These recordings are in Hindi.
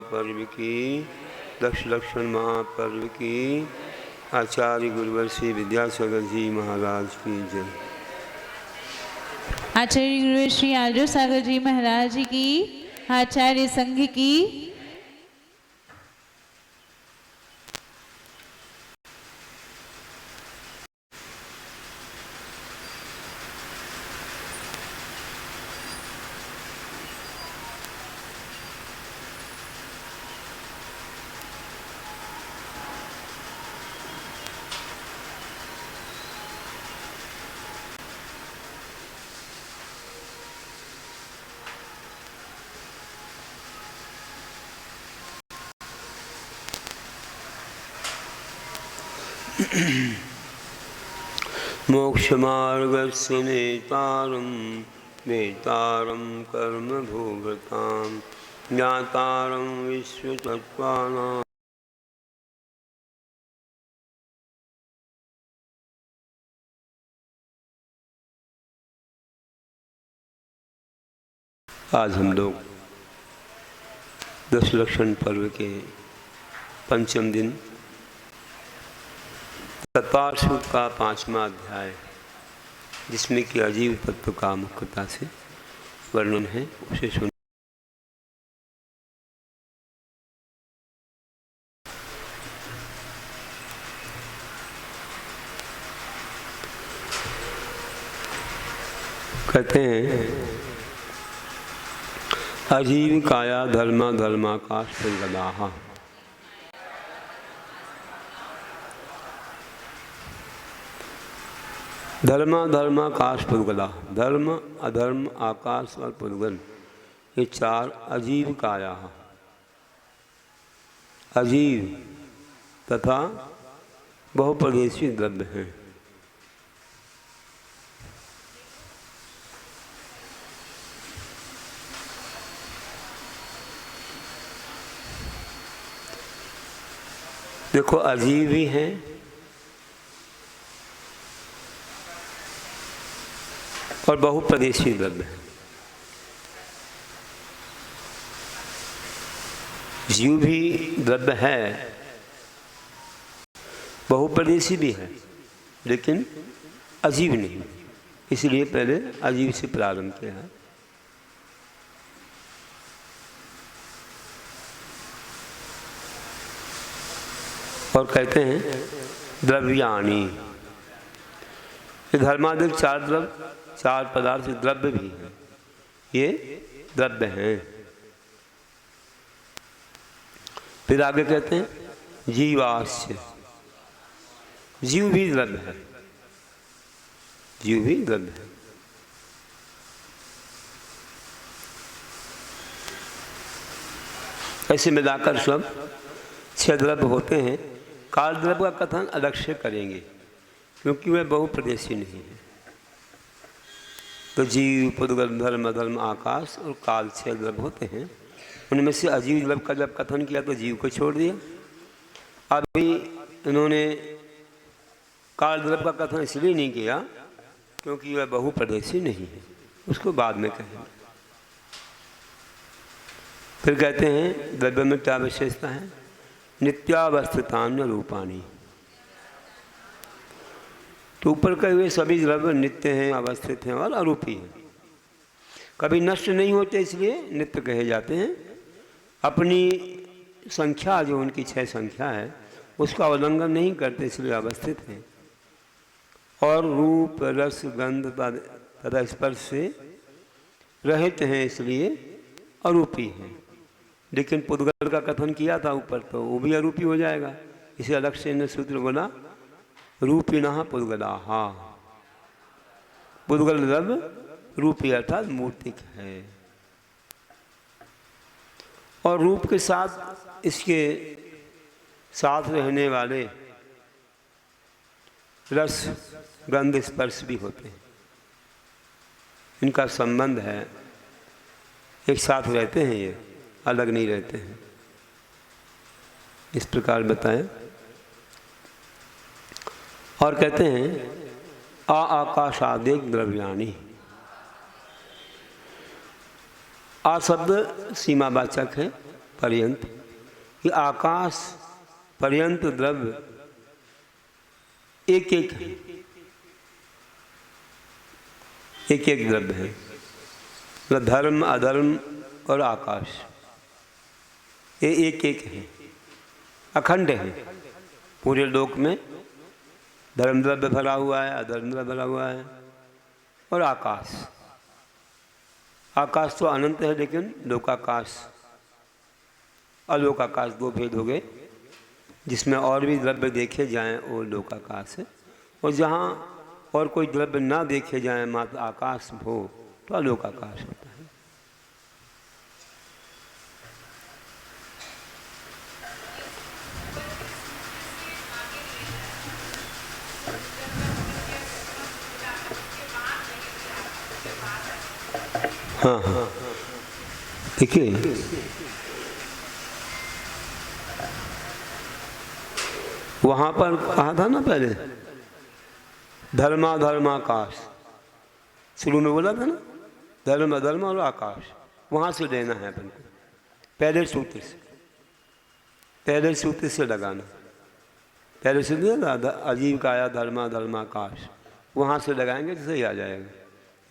पर्व की, दक्ष लक्ष्मण महापर्व की, आचार्य गुरुवर्षी विद्यासागर जी महाराज की जय। आचार्य गुरुवर्षी आर्य सागर जी महाराज की, आचार्य संघ की। मोक्षमार्गस्य नेतारं वेतारं कर्मभोगतां ज्ञातारं विश्वतत्त्वानां आज हम लोग दश लक्षण पर्व के पंचम दिन तत्पार सूत्र का 5वां अध्याय, जिसमें कि अजीव तत्व का मुख्यता से वर्णन है, उसे सुन। कहते हैं अजीव काया धर्मा धर्माकाश परिगदाहा। धर्म धर्म आकाश पुद्गला, धर्म अधर्म आकाश और पुद्गल, ये चार अजीव काया, अजीव तथा बहुप्रदेशी द्रव्य हैं। देखो अजीव भी हैं और बहुप्रदेशी द्रव्य है। जीव भी द्रव्य है, बहुप्रदेशी भी है, लेकिन अजीव नहीं। इसलिए पहले अजीव से प्रारंभ किया है। और कहते हैं द्रव्याणी, धर्मादिक चार द्रव्य, चार पदार्थ द्रव्य भी हैं, ये द्रव्य हैं। फिर आगे कहते हैं जीवास्य, जीव भी द्रव्य है, जीव भी द्रव्य है। ऐसे मिलाकर सब 6 द्रव्य होते हैं। काल द्रव्य का कथन अलग से करेंगे, क्योंकि वह बहुप्रदेशी नहीं है। तो जीव पुद्गल धर्म अधर्म आकाश और काल 6 द्रव्य होते हैं। उनमें से अजीव द्रव्य का जब कथन किया तो जीव को छोड़ दिया। अभी इन्होंने काल द्रव्य का कथन इसलिए नहीं किया क्योंकि वह बहुप्रदेशी नहीं है, उसको बाद में कहेंगे। फिर कहते हैं द्रव्य में क्या विशेषता है, नित्यावस्थितान्य रूपाणी। तो ऊपर कहे हुए सभी द्रव्य नित्य हैं, अवस्थित हैं और अरूपी हैं, कभी नष्ट नहीं होते, इसलिए नित्य कहे जाते हैं। अपनी संख्या जो उनकी 6 संख्या है उसका उल्लंघन नहीं करते, इसलिए अवस्थित हैं। और रूप रस गंध तथा स्पर्श से रहित हैं, इसलिए अरूपी हैं। लेकिन पुद्गल का कथन किया था ऊपर, तो वो भी अरूपी हो जाएगा। इसे अलग से इन्हें सूत्र बोला रूपिणः पुद्गलाहा। पुद्गल द्रव्य रूपी अर्थात मूर्तिक है, और रूप के साथ इसके साथ रहने वाले रस गंध स्पर्श भी होते हैं। इनका संबंध है, एक साथ रहते हैं, ये अलग नहीं रहते हैं। इस प्रकार बताएं। और कहते हैं आकाशादिक द्रव्याणी। आ शब्द सीमावाचक है, पर्यंत, कि आकाश पर्यंत द्रव्य एक एक है, एक एक द्रव्य है। मतलब धर्म अधर्म और आकाश ये एक एक है, अखंड है। पूरे लोक में धर्म द्रव्य भरा हुआ है, अधर्म द्रव्य भरा हुआ है। और आकाश, आकाश तो अनंत है, लेकिन लोकाकाश अलोकाकाश दो भेद हो गए। जिसमें और भी द्रव्य देखे जाएं वो लोकाकाश है, और जहाँ और कोई द्रव्य ना देखे जाएं, मात्र आकाश हो, तो अलोकाकाश होता है। हाँ हाँ, देखिए वहाँ पर कहा था ना पहले, धर्माधर्माकाश, शुरू में बोला था ना, धर्म अधर्म और आकाश। वहाँ से लेना है अपन को, पहले सूत्र से लगाना। पहले सूत्र ना अजीब का आया धर्माधर्माकाश, वहाँ से लगाएंगे तो सही आ जाएगा।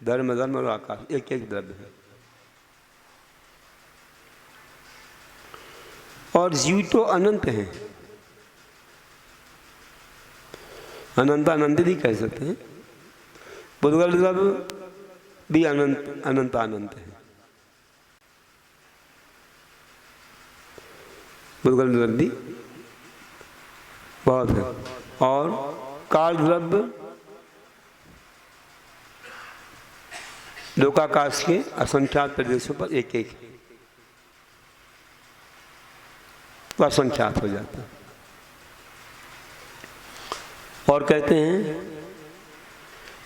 धर्म धर्म और आकाश एक एक द्रव्य है। और जीव तो अनंत हैं, अनंत अनंत भी कह सकते हैं। बुद्धगल द्रव्य भी अनंत अनंत अनंत है। बुद्धगल द्रव्य भी बहुत है। और काल द्रव्य लोकाकाश के असंख्यात प्रदेशों पर एक एक है, तो असंख्यात हो जाता है। और कहते हैं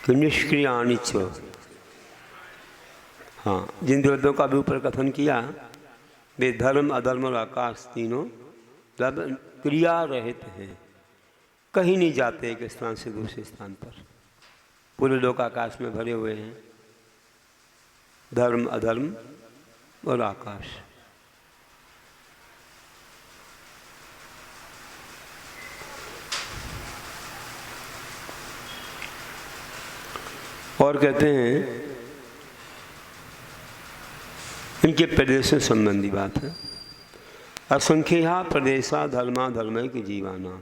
कि निष्क्रियाणि च, हाँ, जिन द्रव्यों का भी ऊपर कथन किया, वे धर्म अधर्म और आकाश तीनों द्रव्य क्रिया रहित हैं, कहीं नहीं जाते एक स्थान से दूसरे स्थान पर। पूरे लोक आकाश में भरे हुए हैं धर्म अधर्म और आकाश। और कहते हैं इनके प्रदेश संबंधी बात है। असंख्या प्रदेशा धर्मा धर्म की जीवाना।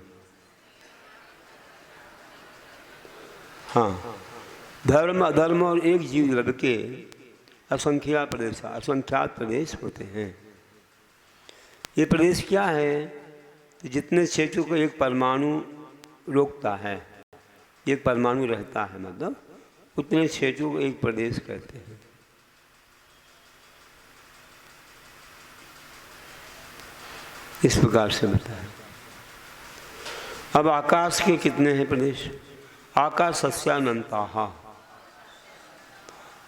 हाँ, धर्म अधर्म और एक जीव द्रव्य के असंख्या प्रदेश, असंख्यात प्रदेश होते हैं। ये प्रदेश क्या है? जितने क्षेत्रों को एक परमाणु रोकता है, एक परमाणु रहता है, मतलब उतने क्षेत्रों को एक प्रदेश कहते हैं। इस प्रकार से बताया। अब आकाश के कितने हैं प्रदेश? आकाश सस्यानंताहा,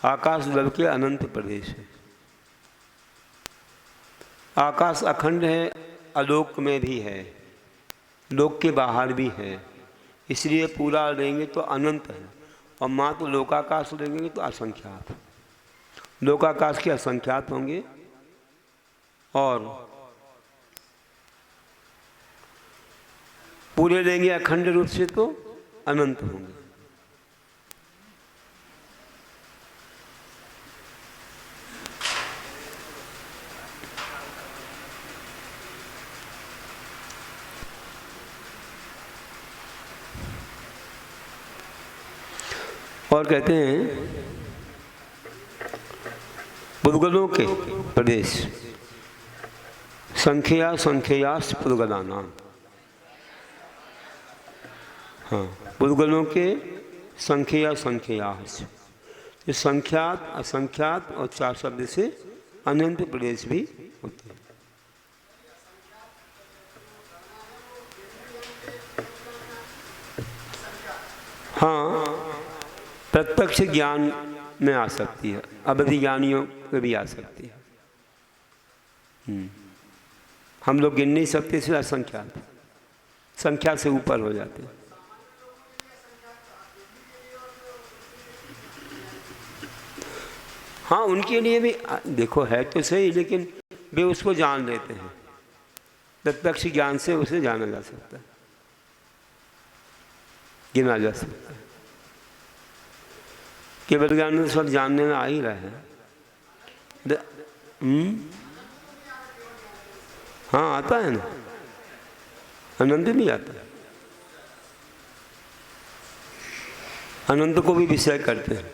आकाश द्रव्य के अनंत प्रदेश है। आकाश अखंड है, अलोक में भी है, लोक के बाहर भी है, इसलिए पूरा लेंगे तो अनंत है। और मात्र लोकाकाश लेंगे तो असंख्यात। लोकाकाश के असंख्यात होंगे और पूरे लेंगे अखंड रूप से तो अनंत होंगे। और कहते हैं पुद्गलों के प्रदेश संख्या संख्यास पुद्गलाना। हाँ, पुद्गलों के संख्या संख्यास, ये संख्यात असंख्यात और चार शब्द से अनंत प्रदेश भी होते हैं। हाँ, प्रत्यक्ष ज्ञान में आ सकती है, अवधि ज्ञानियों में भी आ सकती है। हम लोग गिन नहीं सकते, इसलिए असंख्यात, संख्या से ऊपर हो जाते हैं। हाँ, उनके लिए भी देखो है तो सही, लेकिन वे उसको जान लेते हैं। प्रत्यक्ष ज्ञान से उसे जाना जा सकता है, गिना जा सकता है। केवल ज्ञान में सब जानने में आ ही रहा है। हाँ आता है ना, अनंत नहीं आता। अनंत को भी विषय करते हैं,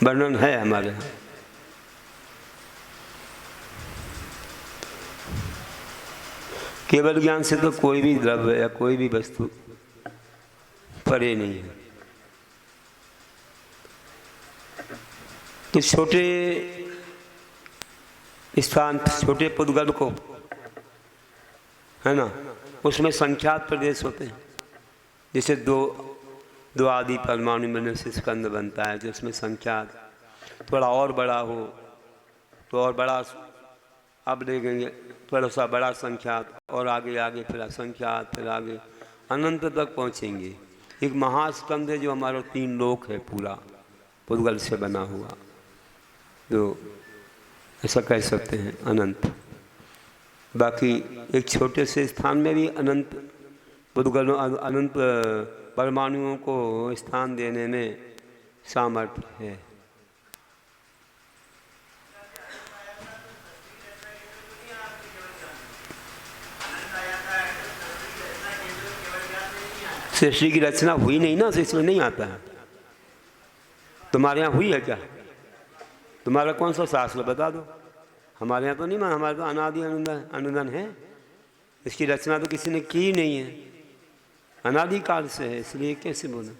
वर्णन है हमारे यहाँ। केवल ज्ञान से तो कोई भी द्रव्य या कोई भी वस्तु परे नहीं है। तो छोटे स्थान, छोटे पुद्गल को, है ना, उसमें संख्यात प्रदेश होते हैं। जैसे दो आदि परमाणु में से स्कंद बनता है, जिसमें संख्यात थोड़ा और बड़ा हो तो और बड़ा, अब देखेंगे थोड़ा सा बड़ा संख्यात, और आगे आगे फिर असंख्यात, फिर आगे अनंत तक पहुँचेंगे। एक महास्कंद है जो हमारा 3 लोक है, पूरा पुद्गल से बना हुआ, जो ऐसा कह सकते हैं अनंत। बाकी एक छोटे से स्थान में भी अनंत पुद्गलों, अनंत परमाणुओं को स्थान देने में सामर्थ्य है। सृष्टि की रचना हुई नहीं ना, तो इसमें नहीं आता है। तुम्हारे यहाँ हुई है क्या? तुम्हारा कौन सा शास्त्र बता दो। हमारे यहाँ तो नहीं, हमारे तो अनादि अनुदान है। इसकी रचना तो किसी ने की नहीं है, अनादिकाल से है। इसलिए कैसे बोला?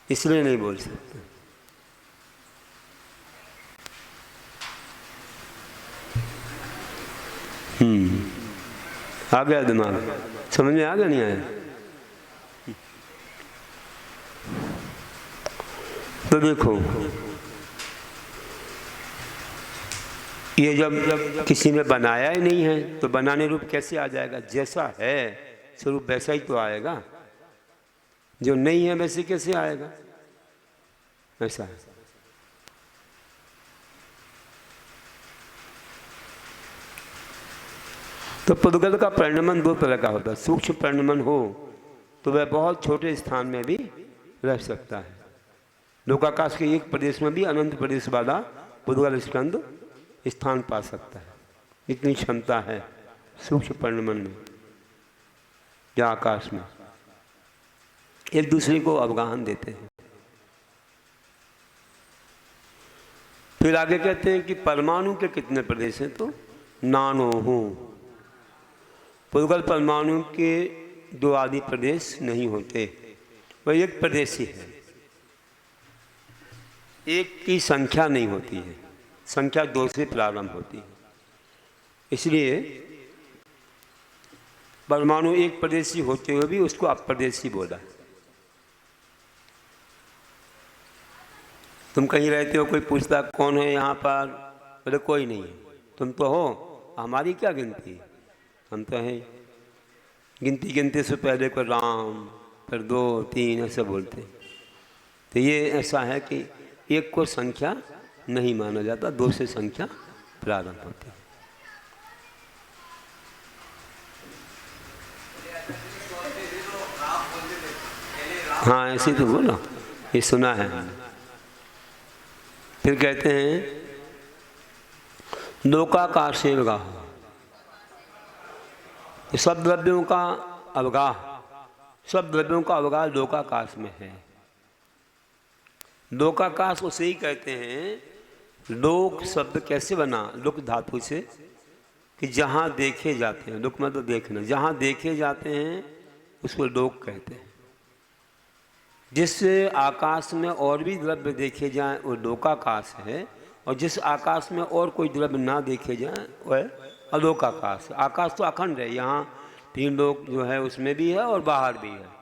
इसलिए नहीं बोल सकते। आ गया दिमाग, समझ में आ गया? नहीं आया तो देखो, ये जब किसी ने बनाया ही नहीं है तो बनाने रूप कैसे आ जाएगा? जैसा है स्वरूप वैसा ही तो आएगा, जो नहीं है वैसे कैसे आएगा? ऐसा है। तो पुद्गल का परिणमन 2 तरह का होता है। सूक्ष्म परिणमन हो तो वह बहुत छोटे स्थान में भी रह सकता है। लोकाकाश के एक प्रदेश में भी अनंत प्रदेश वाला पुद्गल स्कंद स्थान पा सकता है। इतनी क्षमता है सूक्ष्म परिणमन में या आकाश में, एक दूसरे को अवगाहन देते हैं। फिर आगे कहते हैं कि परमाणु के कितने प्रदेश हैं? तो नानो हो। पुद्गल परमाणु के 2 आदि प्रदेश नहीं होते, वह एक प्रदेश ही है। एक की संख्या नहीं होती है, संख्या 2 से प्रारंभ होती है। इसलिए परमाणु एक प्रदेशी होते हुए भी उसको अप्रदेशी बोला। तुम कहीं रहते हो, कोई पूछता कौन है यहाँ पर, बोले कोई नहीं है। तुम तो हो, हमारी क्या गिनती, हम तो हैं। गिनती गिनते से पहले को राम, फिर 2 3 ऐसे बोलते। तो ये ऐसा है कि एक को संख्या नहीं माना जाता, 2 से संख्या प्रारंभ होती है। हाँ ऐसे तो बोलो, ये सुना है। फिर कहते हैं लोकाकार से अवगाह, सब द्रव्यों का अवगाह, सब द्रव्यों का अवगाह लोकाकाश में है। लोकाकाश उसे ही कहते हैं। लोक शब्द कैसे बना? लुक धातु से, कि जहाँ देखे जाते हैं, लुक मतलब देखना, जहाँ देखे जाते हैं उसको लोक कहते हैं। जिस आकाश में और भी द्रव्य देखे जाएं वो लोकाकाश है, और जिस आकाश में और कोई द्रव्य ना देखे जाएं वह अलोकाकाश। आकाश तो अखंड है, यहाँ 3 लोक जो है उसमें भी है और बाहर भी है।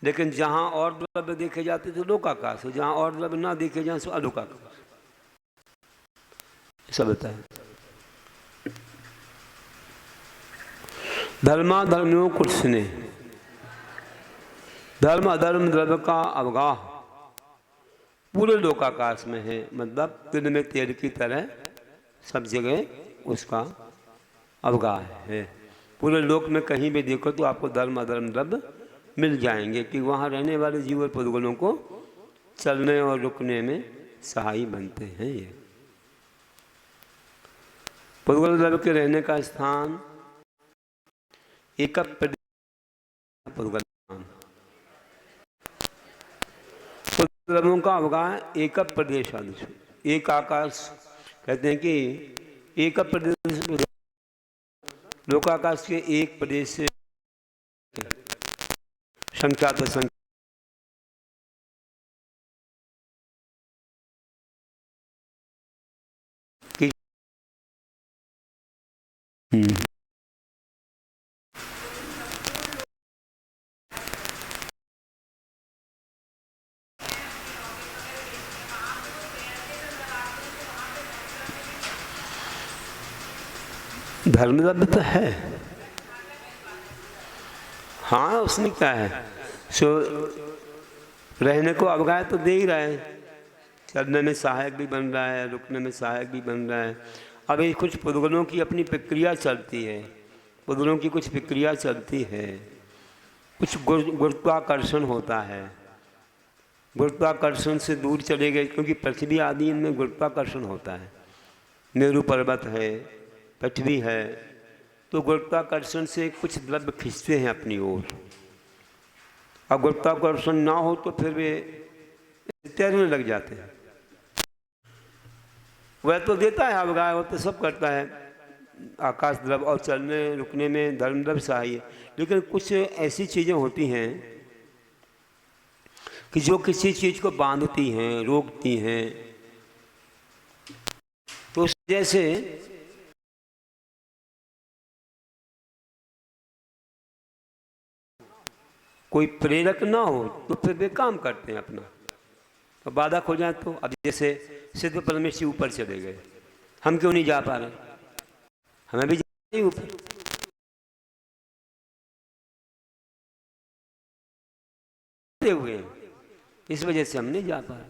लेकिन जहाँ और द्रव्य देखे जाते थे लोकाकाश, जहाँ और द्रव्य ना देखे जाए सो अलोकाकाश। ऐसा बताया। धर्माधर्मियों को स्नेह, धर्म अधर्म द्रव्य का अवगाह पूरे लोकाकाश में है, मतलब तिल में तेल की तरह सब जगह उसका अवगाह है। पूरे लोक में कहीं भी देखो तो आपको धर्म अधर्म द्रव्य मिल जाएंगे कि वहाँ रहने वाले जीव और पुद्गलों को चलने और रुकने में सहायी बनते हैं। ये पुद्गल द्रव्य के रहने का स्थान एक पुद्गल द्रव्यों का अवगाह एक प्रदेश आदि, एक आकाश कहते हैं कि एक प्रदेश, लोकाकाश के एक प्रदेश से संख्या तो संख्या धर्म द्रव्य तो है। हाँ, उसमें क्या है, सो रहने को अवगाह तो दे ही रहा है, चलने में सहायक भी बन रहा है, रुकने में सहायक भी बन रहा है। अब ये कुछ पुद्गलों की अपनी प्रक्रिया चलती है, पुद्गलों की कुछ प्रक्रिया चलती है, कुछ गुरुत्वाकर्षण होता है, गुरुत्वाकर्षण से दूर चले गए, क्योंकि पृथ्वी आदि इनमें गुरुत्वाकर्षण होता है, मेरू पर्वत है, पृथ्वी है, तो गुरुत्वाकर्षण से कुछ द्रव्य खींचते हैं अपनी ओर। अब गुरुत्वाकर्षण ना हो तो फिर वे तैरने लग जाते हैं। वह तो देता है अवगाह, वह तो सब करता है, आकाश द्रव्य और चलने रुकने में धर्म द्रव्य सहाय है। लेकिन कुछ ऐसी चीज़ें होती हैं कि जो किसी चीज़ को बांधती हैं, रोकती हैं, तो उस वजह से कोई प्रेरक ना हो तो फिर वे काम करते हैं अपना, तो बाधक हो जाए तो। अब जैसे सिद्ध परमेश्वर ऊपर चले गए, हम क्यों नहीं जा पा रहे, हमें भी जाना ऊपर, हुए हैं, इस वजह से हम नहीं जा पा रहे।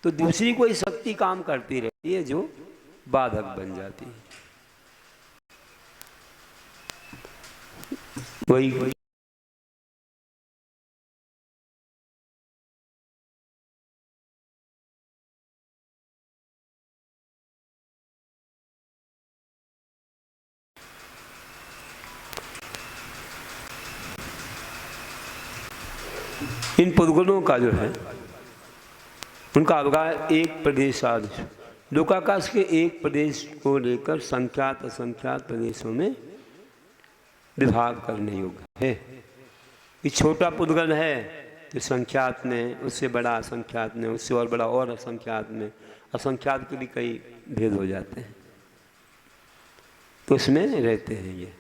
तो दूसरी कोई शक्ति काम करती रहती है जो बाधक बन जाती है। वही इन पुद्गलों का जो है उनका अवगाह एक प्रदेश आदि, लोकाकाश के एक प्रदेश को लेकर संख्यात असंख्यात प्रदेशों में विभाग करने योग्य है। ये छोटा पुद्गल है तो संख्यात में, उससे बड़ा असंख्यात में, उससे और बड़ा और असंख्यात में, असंख्यात के भी कई भेद हो जाते हैं, तो उसमें रहते हैं ये।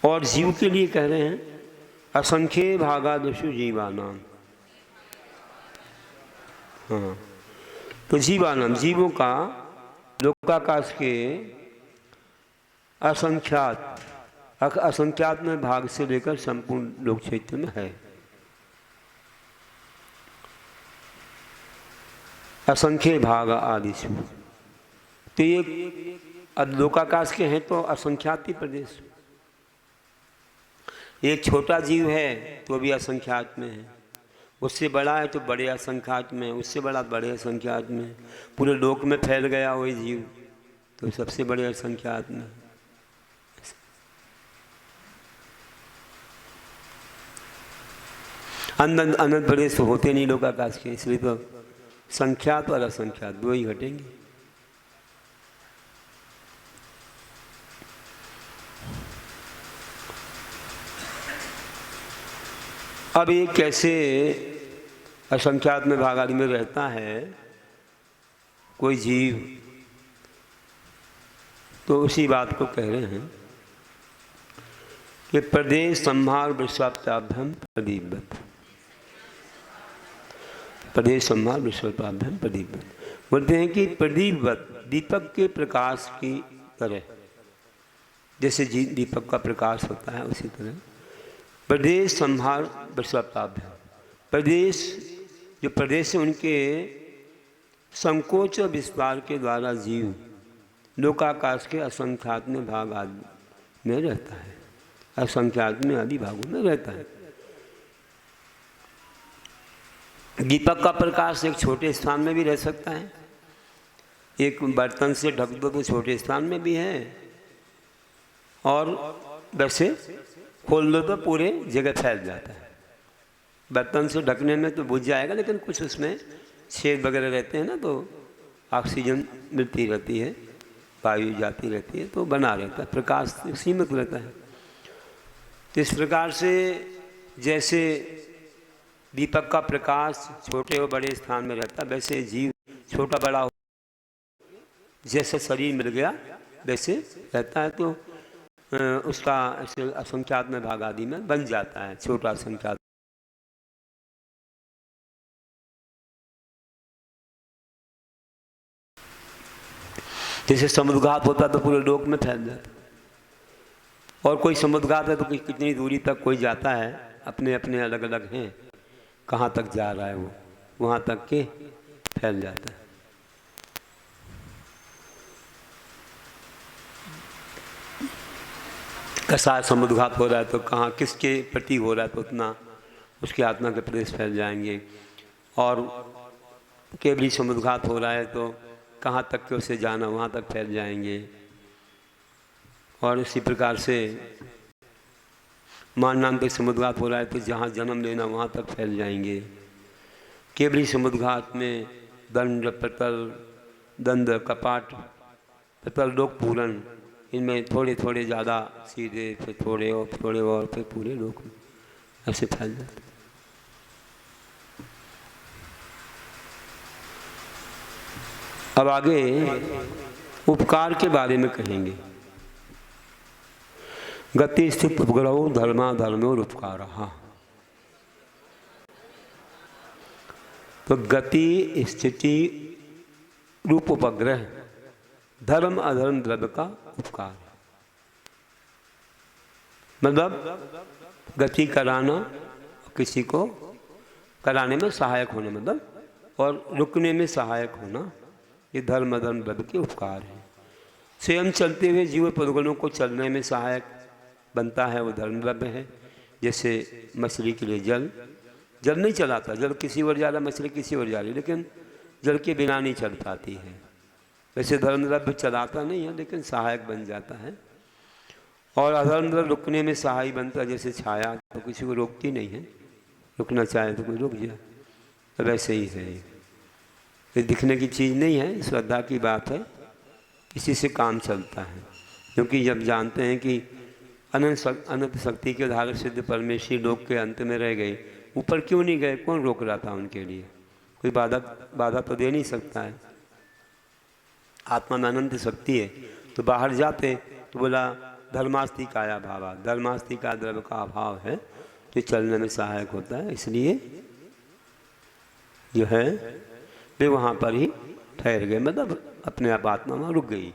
और जीव के लिए कह रहे हैं असंख्य भागादशु जीवानाम। हाँ, तो जीवानाम जीवों का लोकाकाश के असंख्यात में भाग से लेकर संपूर्ण लोक क्षेत्र में है। असंख्य भाग आदिशु, तो ये लोकाकाश के हैं तो असंख्यात ही प्रदेश। एक छोटा जीव है तो भी असंख्यात में है, उससे बड़ा है तो बड़े असंख्यात में, उससे बड़ा बड़े असंख्यात में, पूरे लोक में फैल गया वही जीव तो सबसे बड़े असंख्यात में। अनंत अनंत प्रदेश होते नहीं लोकाकाश के, इसलिए तो संख्यात और असंख्यात दो ही घटेंगे। अब ये कैसे असंख्यात में भाग आदि में रहता है कोई जीव, तो उसी बात को कह रहे हैं कि प्रदेश संहार विश्वाभ्यम प्रदीपवत, प्रदेश संहार विश्वाभ्यम प्रदीपवत। बोलते हैं कि प्रदीपवत दीपक के प्रकाश की तरह, जैसे दीपक का प्रकाश होता है उसी तरह प्रदेश संहार विश्वाभ्यम, प्रदेश जो प्रदेश है उनके संकोच और विस्तार के द्वारा जीव लोकाकाश के असंख्यात्म भाग आदि में रहता है, असंख्यात्म आदि भागों में रहता है। दीपक का प्रकाश एक छोटे स्थान में भी रह सकता है, एक बर्तन से ढक दो तो छोटे स्थान में भी है, और वैसे खोल दो तो पूरे जगह फैल जाता है। बर्तन से ढकने में तो बुझ जाएगा, लेकिन कुछ उसमें छेद वगैरह रहते हैं ना, तो ऑक्सीजन मिलती रहती है, वायु जाती रहती है, तो बना रहता है, प्रकाश सीमित रहता है। तो इस प्रकार से जैसे दीपक का प्रकाश छोटे और बड़े स्थान में रहता है, वैसे जीव छोटा बड़ा हो, जैसे शरीर मिल गया वैसे रहता है, तो उसका ऐसे असंख्यात में भाग आदि में बन जाता है, छोटा असंख्यात। जैसे समुद्रघात होता तो पूरे लोक में फैल जाता, और कोई समुद्रघात है तो कितनी दूरी तक कोई जाता है, अपने अपने अलग अलग हैं, कहाँ तक जा रहा है वो, वहाँ तक के फैल जाता है। कैसा समुद्रघात हो रहा है तो कहाँ किसके प्रति हो रहा है तो उतना उसकी आत्मा के प्रदेश फैल जाएंगे, और केवली समुद्रघात हो रहा है तो कहाँ तक के उसे जाना वहाँ तक फैल जाएंगे। और इसी प्रकार से मान नाम पे समुद्रघात हो रहा है तो जहाँ जन्म लेना वहाँ तक फैल जाएंगे। केवली समुद्रघात में दंड प्रतल, दंड कपाट, प्रतल लोक पूरण, इनमें थोड़े थोड़े ज़्यादा सीधे, फिर थोड़े और फिर पूरे लोक में ऐसे फैल जाते। अब आगे उपकार के बारे में कहेंगे। गति स्थित उपग्रहो धर्मा धर्मो उपकार। तो गति स्थिति रूप उपग्रह धर्म अधर्म द्रव्य का उपकार, मतलब गति कराना, किसी को कराने में सहायक होना, मतलब और रुकने में सहायक होना, ये धर्म अधर्म द्रव्य के उपकार है। स्वयं चलते हुए जीव पुद्गलों को चलने में सहायक बनता है वो धर्म द्रव्य है। जैसे मछली के लिए जल, जल नहीं चलाता, जल किसी ओर जा रहा, मछली किसी ओर जा रही, लेकिन जल के बिना नहीं चल पाती है। वैसे धर्म द्रव्य चलाता नहीं है लेकिन सहायक बन जाता है। और अधर्म द्रव्य रुकने में सहाय बनता है, जैसे छाया तो किसी को रोकती नहीं है, रुकना चाहे तो कोई रुक जाए, तो वैसे ही है। ये दिखने की चीज़ नहीं है, श्रद्धा की बात है, इसी से काम चलता है। क्योंकि जब जानते हैं कि अनंत शक्ति के धारक सिद्ध परमेश्वरी लोक के अंत में रह गए, ऊपर क्यों नहीं गए, कौन रोक रहा था उनके लिए, कोई बाधा तो दे नहीं सकता है। आत्मा में अनंत शक्ति है, तो बाहर जाते तो बोला धर्मास्ति काया भावा, धर्मास्ति का द्रव्य का अभाव है तो चलने में सहायक होता है। इसलिए जो है वे वहाँ पर ही ठहर गए, मतलब अपने आप आत्मा में रुक गई,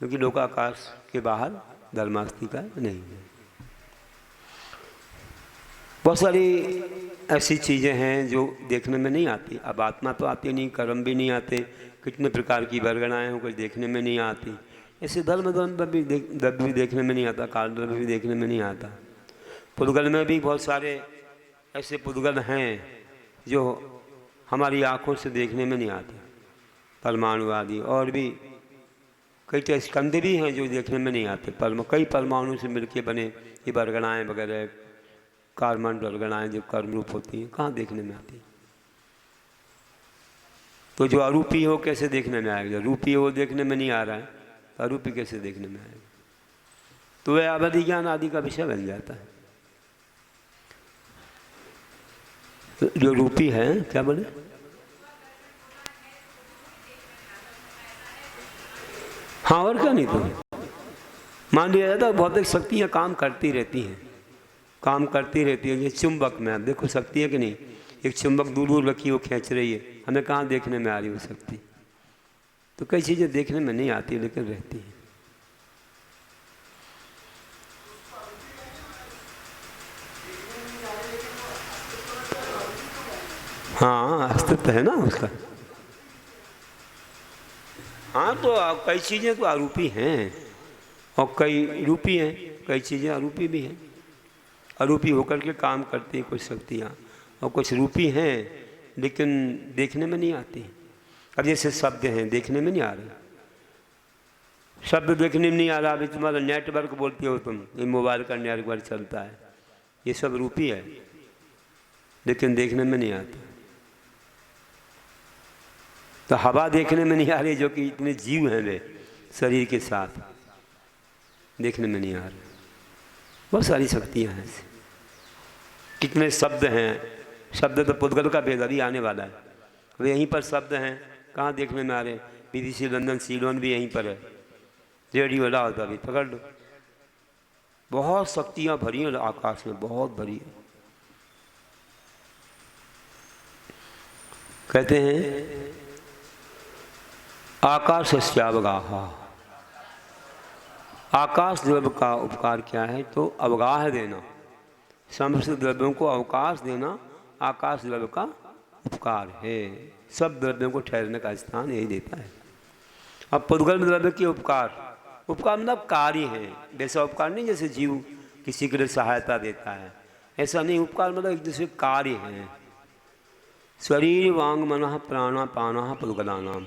क्योंकि लोकाकाश के बाहर धर्मास्ति का नहीं है। बहुत सारी ऐसी चीज़ें हैं जो देखने में नहीं आती। अब आत्मा तो आती नहीं, कर्म भी नहीं आते, कितने प्रकार की वर्गणाएँ हो, कुछ देखने में नहीं आती। ऐसे धर्म भी देखने में नहीं आता, काल द्रव्य भी देखने में नहीं आता। पुद्गल में भी बहुत सारे ऐसे पुद्गल हैं जो हमारी आँखों से देखने में नहीं आते, परमाणुवादी, और भी कई स्कंद भी हैं जो देखने में नहीं आते। कई परमाणु से मिलके बने ये वर्गणाएँ वगैरह, कार्बन वर्गणाएँ जो कर्म रूप होती हैं, कहाँ देखने में आती। तो जो अरूपी हो कैसे देखने में आएगा, रूपी हो देखने में नहीं आ रहा है, अरूपी कैसे देखने में आएगा। तो वह अवधि ज्ञान आदि का विषय बन जाता है। तो जो रूपी है, क्या बोले, हाँ और क्या, नहीं तो मान लिया जाता है भौतिक शक्तियाँ काम करती रहती हैं, काम करती रहती है। ये चुंबक में आप देखो शक्ति है कि नहीं, एक चुंबक दूर दूर रखी वो खींच रही है, हमें कहाँ देखने में आ रही वो शक्ति। तो कई चीज़ें देखने में नहीं आती लेकिन रहती हैं। हाँ, अस्तित्व है ना उसका। हाँ, तो कई चीज़ें तो आरूपी हैं और कई रूपी हैं, कई चीज़ें आरूपी भी हैं। आरूपी होकर के काम करती हैं कुछ शक्तियाँ, और कुछ रूपी हैं लेकिन देखने में नहीं आती। अब जैसे शब्द हैं, देखने में नहीं आ रहे, शब्द देखने में नहीं आ रहा। अभी तुम्हारा नेटवर्क बोलती हो तुम, ये मोबाइल का नेटवर्क चलता है, ये सब रूपी है लेकिन देखने में नहीं आता। तो हवा देखने में नहीं आ रही, जो कि इतने जीव हैं वे शरीर के साथ, देखने में नहीं आ रहे। बहुत सारी शक्तियाँ हैं ऐसी। कितने शब्द हैं, शब्द तो पुद्गल का भेद अभी आने वाला है। वे यहीं पर शब्द हैं, कहाँ देखने में आ रहे। BBC लंदन सीलोन भी यहीं पर है, रेडियो लाओ तो अभी पकड़ लो। बहुत शक्तियाँ भरी हैं आकाश में, बहुत भरी है। कहते हैं आकाशस्यावगाह, आकाश द्रव्य का उपकार क्या है? तो अवगाह देना, समस्त द्रव्यों को अवकाश देना आकाश द्रव्य का उपकार है। सब द्रव्यों को ठहरने का स्थान यही देता है। अब पुद्गल द्रव्य के उपकार, उपकार मतलब कार्य है। वैसा उपकार नहीं जैसे जीव किसी के लिए सहायता देता है, ऐसा नहीं। उपकार मतलब एक दूसरे कार्य हैं। शरीर वांग मनः प्राणापानः पुद्गलानाम।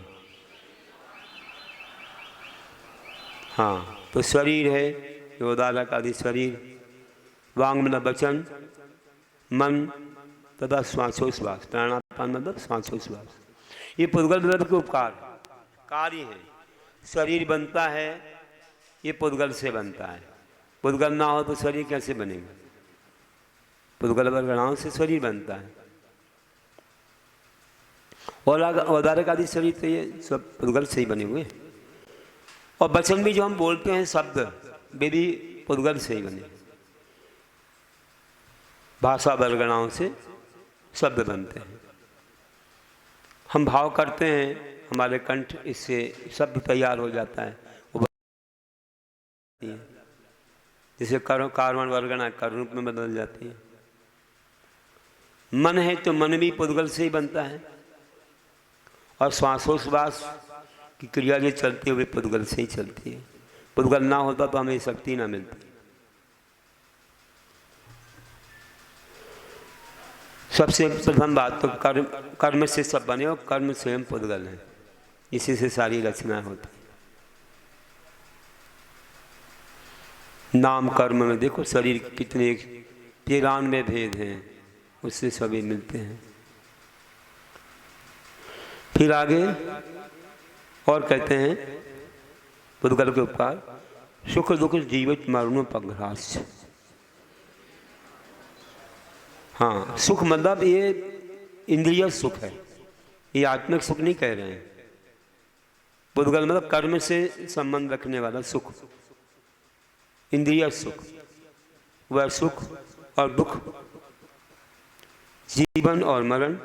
हाँ, तो शरीर है योदारक आदि शरीर, वांग मतलब वचन, मन तथा श्वासोश्वास, प्राणापान मतलब श्वासोश्वास, ये पुद्गल द्रव्य के उपकार कार्य है। शरीर बनता है ये पुद्गल से बनता है। पुद्गल ना हो तो शरीर कैसे बनेगा? पुद्गल वर्गणाओं से शरीर बनता है। और औदारक आदि शरीर तो ये सब पुद्गल से ही बने हुए हैं। और वचन भी जो हम बोलते हैं शब्द, वे भी पुद्गल से ही बने। भाषा वर्गणाओं से शब्द बनते हैं। हम भाव करते हैं, हमारे कंठ इससे शब्द तैयार हो जाता है। जैसे कार्बन वर्गणा कर रूप में बदल जाती है। मन है तो मन भी पुद्गल से ही बनता है। और श्वासोश्वास की क्रिया जो चलती है वे पुद्गल से ही चलती है। पुद्गल ना होता तो हमें शक्ति ना मिलती। सबसे प्रथम बात तो कर्म से सब बने और कर्म स्वयं पुद्गल है, इसी से सारी रचना होती है। नाम कर्म में देखो शरीर के कितने 93 भेद हैं, उससे सभी मिलते हैं। फिर आगे और कहते हैं पुद्गल के उपकार, सुख दुख जीवित मरणोपघ्रास्य। हाँ, सुख मतलब ये इंद्रिय सुख है, ये आत्मिक सुख नहीं कह रहे हैं। पुद्गल मतलब कर्म से संबंध रखने वाला सुख, इंद्रिय सुख, वह सुख और दुख, जीवन और मरण,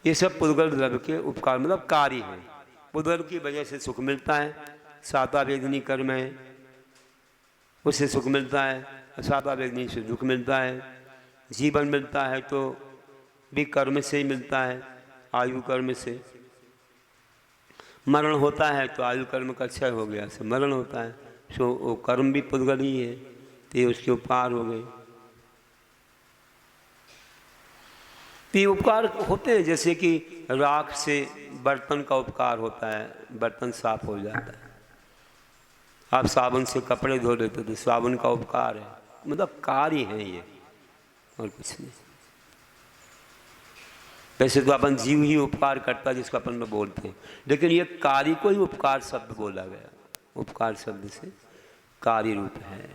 ये सब पुद्गल द्रव्य के उपकार मतलब कार्य हैं। पुद्गल की वजह से सुख मिलता है, साता वेदनी कर्म है उससे सुख मिलता है, साता वेदनी से दुख मिलता है। जीवन मिलता है तो भी कर्म से ही मिलता है, आयु कर्म से। मरण होता है तो आयु कर्म का क्षय हो गया से मरण होता है, सो वो कर्म भी पुद्गल ही है, तो ये उसके उपकार हो गए। ये उपकार होते हैं, जैसे कि राख से बर्तन का उपकार होता है, बर्तन साफ हो जाता है। आप साबुन से कपड़े धो लेते तो साबुन का उपकार है, मतलब कार्य है ये और कुछ नहीं। वैसे तो अपन जीव ही उपकार करता है जिसको अपन में बोलते हैं, लेकिन ये कार्य को ही उपकार शब्द बोला गया। उपकार शब्द से कार्य रूप है।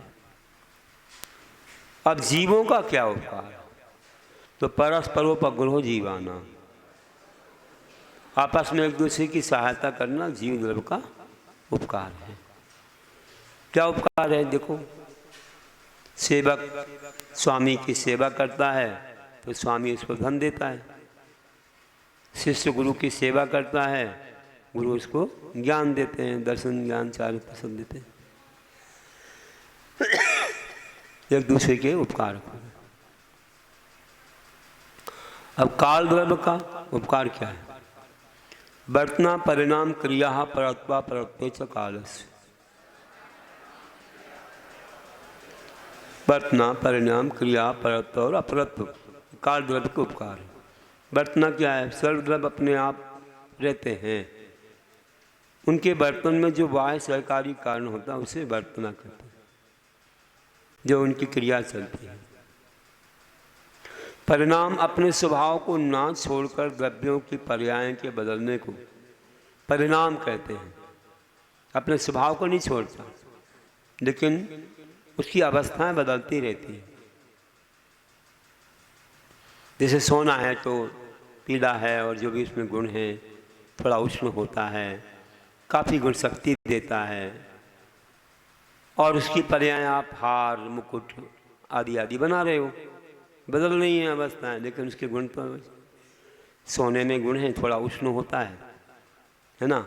अब जीवों का क्या उपकार? तो परस्परोपग्रहो जीवाना, आपस में एक दूसरे की सहायता करना जीव द्रव्य का उपकार है। क्या उपकार है? देखो, सेवक स्वामी की सेवा करता है तो स्वामी उसको धन देता है। शिष्य गुरु की सेवा करता है, गुरु उसको ज्ञान देते हैं, दर्शन ज्ञान चार पसंद देते हैं। एक दूसरे के उपकार को। अब काल द्रव्य का उपकार क्या है? वर्तना परिणाम क्रिया परत्वा परत्वे च कालस्य। वर्तना परिणाम क्रिया परत्व और अपरत्व काल द्रव्य के उपकार है। वर्तना क्या है? सर्व द्रव्य अपने आप रहते हैं, उनके बर्तन में जो बाह्य सहकारी कारण होता है उसे वर्तना कहते हैं, जो उनकी क्रिया चलती है। परिणाम अपने स्वभाव को ना छोड़कर द्रव्यों की पर्याय के बदलने को परिणाम कहते हैं। अपने स्वभाव को नहीं छोड़ता, लेकिन उसकी अवस्थाएं बदलती रहती हैं। जैसे सोना है तो पीला है, और जो भी उसमें गुण है, थोड़ा उष्ण होता है, काफ़ी गुण शक्ति देता है, और उसकी पर्याय आप हार मुकुट आदि आदि बना रहे हो, बदल नहीं है अवस्थाएं, लेकिन उसके गुण तो सोने में गुण है, थोड़ा उष्ण होता है ना,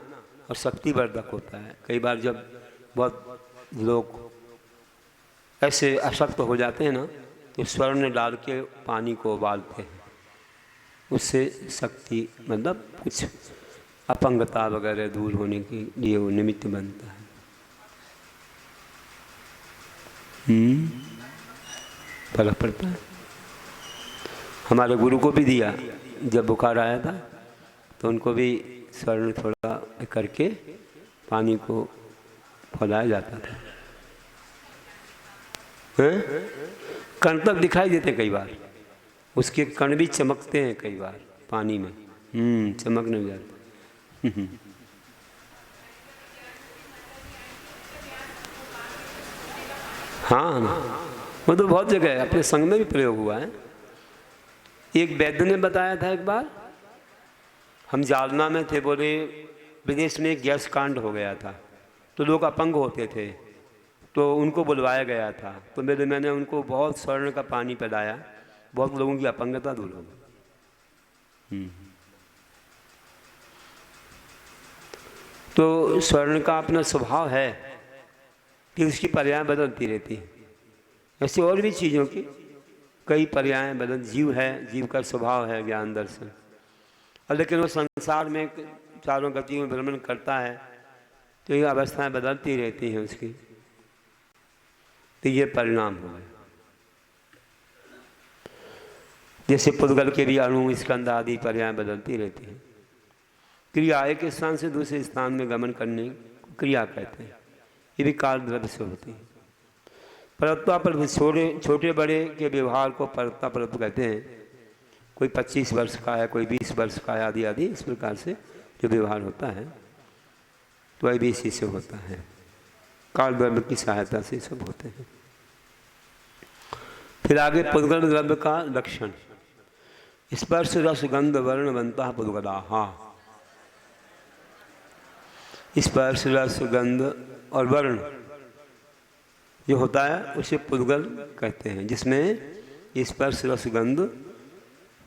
और शक्तिवर्धक होता है। कई बार जब बहुत लोग ऐसे अशक्त हो जाते हैं ना, तो स्वर्ण डाल के पानी को उबालते हैं, उससे शक्ति मतलब कुछ अपंगता वगैरह दूर होने के लिए वो निमित्त बनता है। फर्क पड़ता है। हमारे गुरु को भी दिया, जब बुखार आया था तो उनको भी स्वर्ण थोड़ा करके पानी को फैलाया जाता था। कण तक दिखाई देते कई बार, उसके कण भी चमकते हैं कई बार पानी में, चमकने जाते। हाँ, वो तो बहुत जगह है, अपने संग में भी प्रयोग हुआ है। एक वैद्य ने बताया था, एक बार हम जालना में थे, बोले विदेश में गैस कांड हो गया था, तो लोग अपंग होते थे, तो उनको बुलवाया गया था। तो मैंने उनको बहुत स्वर्ण का पानी पिलाया, बहुत लोगों की अपंगता दूर हो गई। तो स्वर्ण का अपना स्वभाव है कि उसकी पर्याय बदलती रहती है। ऐसे और भी चीज़ों की कई पर्याय बदल, जीव है, जीव का स्वभाव है ज्ञान दर्शन, और लेकिन वो संसार में चारों गतियों में भ्रमण करता है, तो ये अवस्थाएं बदलती रहती हैं उसकी, तो ये परिणाम हो गए। जैसे पुद्गल के भी अणु स्कंद आदि पर्याय बदलती रहती हैं। क्रिया एक स्थान से दूसरे स्थान में गमन करने को क्रिया कहते हैं, ये भी काल द्रव्य से होती है। परत्वा पर छोटे बड़े के व्यवहार को परत्वा परत्व कहते हैं। कोई 25 वर्ष का है, कोई 20 वर्ष का है, आदि आदि, इस प्रकार से जो व्यवहार होता है तो वह भी इसी से होता है। काल द्रव्य की सहायता से सब होते हैं। फिर आगे पुद्गल द्रव्य का लक्षण, स्पर्श रस गंध वर्ण बनता पुद्गला। स्पर्श रस गंध और वर्ण जो होता है उसे पुद्गल कहते हैं, जिसमें स्पर्श रस गंध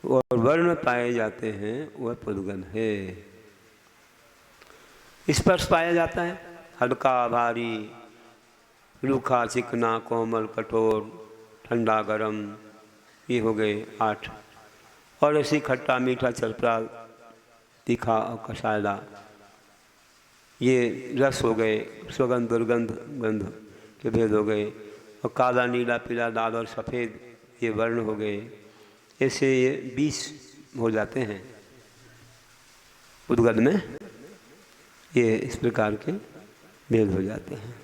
और वर्ण पाए जाते हैं, वह पुद्गल है। स्पर्श पाया जाता है, हल्का भारी, रूखा चिकना, कोमल कठोर, ठंडा गरम, ये हो गए 8। और ऐसे खट्टा मीठा चरपरा, तीखा और कसायला, ये रस हो गए। सुगंध दुर्गंध गंध के भेद हो गए। और काला नीला पीला लाल और सफ़ेद, ये वर्ण हो गए। ऐसे ये 20 हो जाते हैं पुद्गल में, ये इस प्रकार के भेद हो जाते हैं।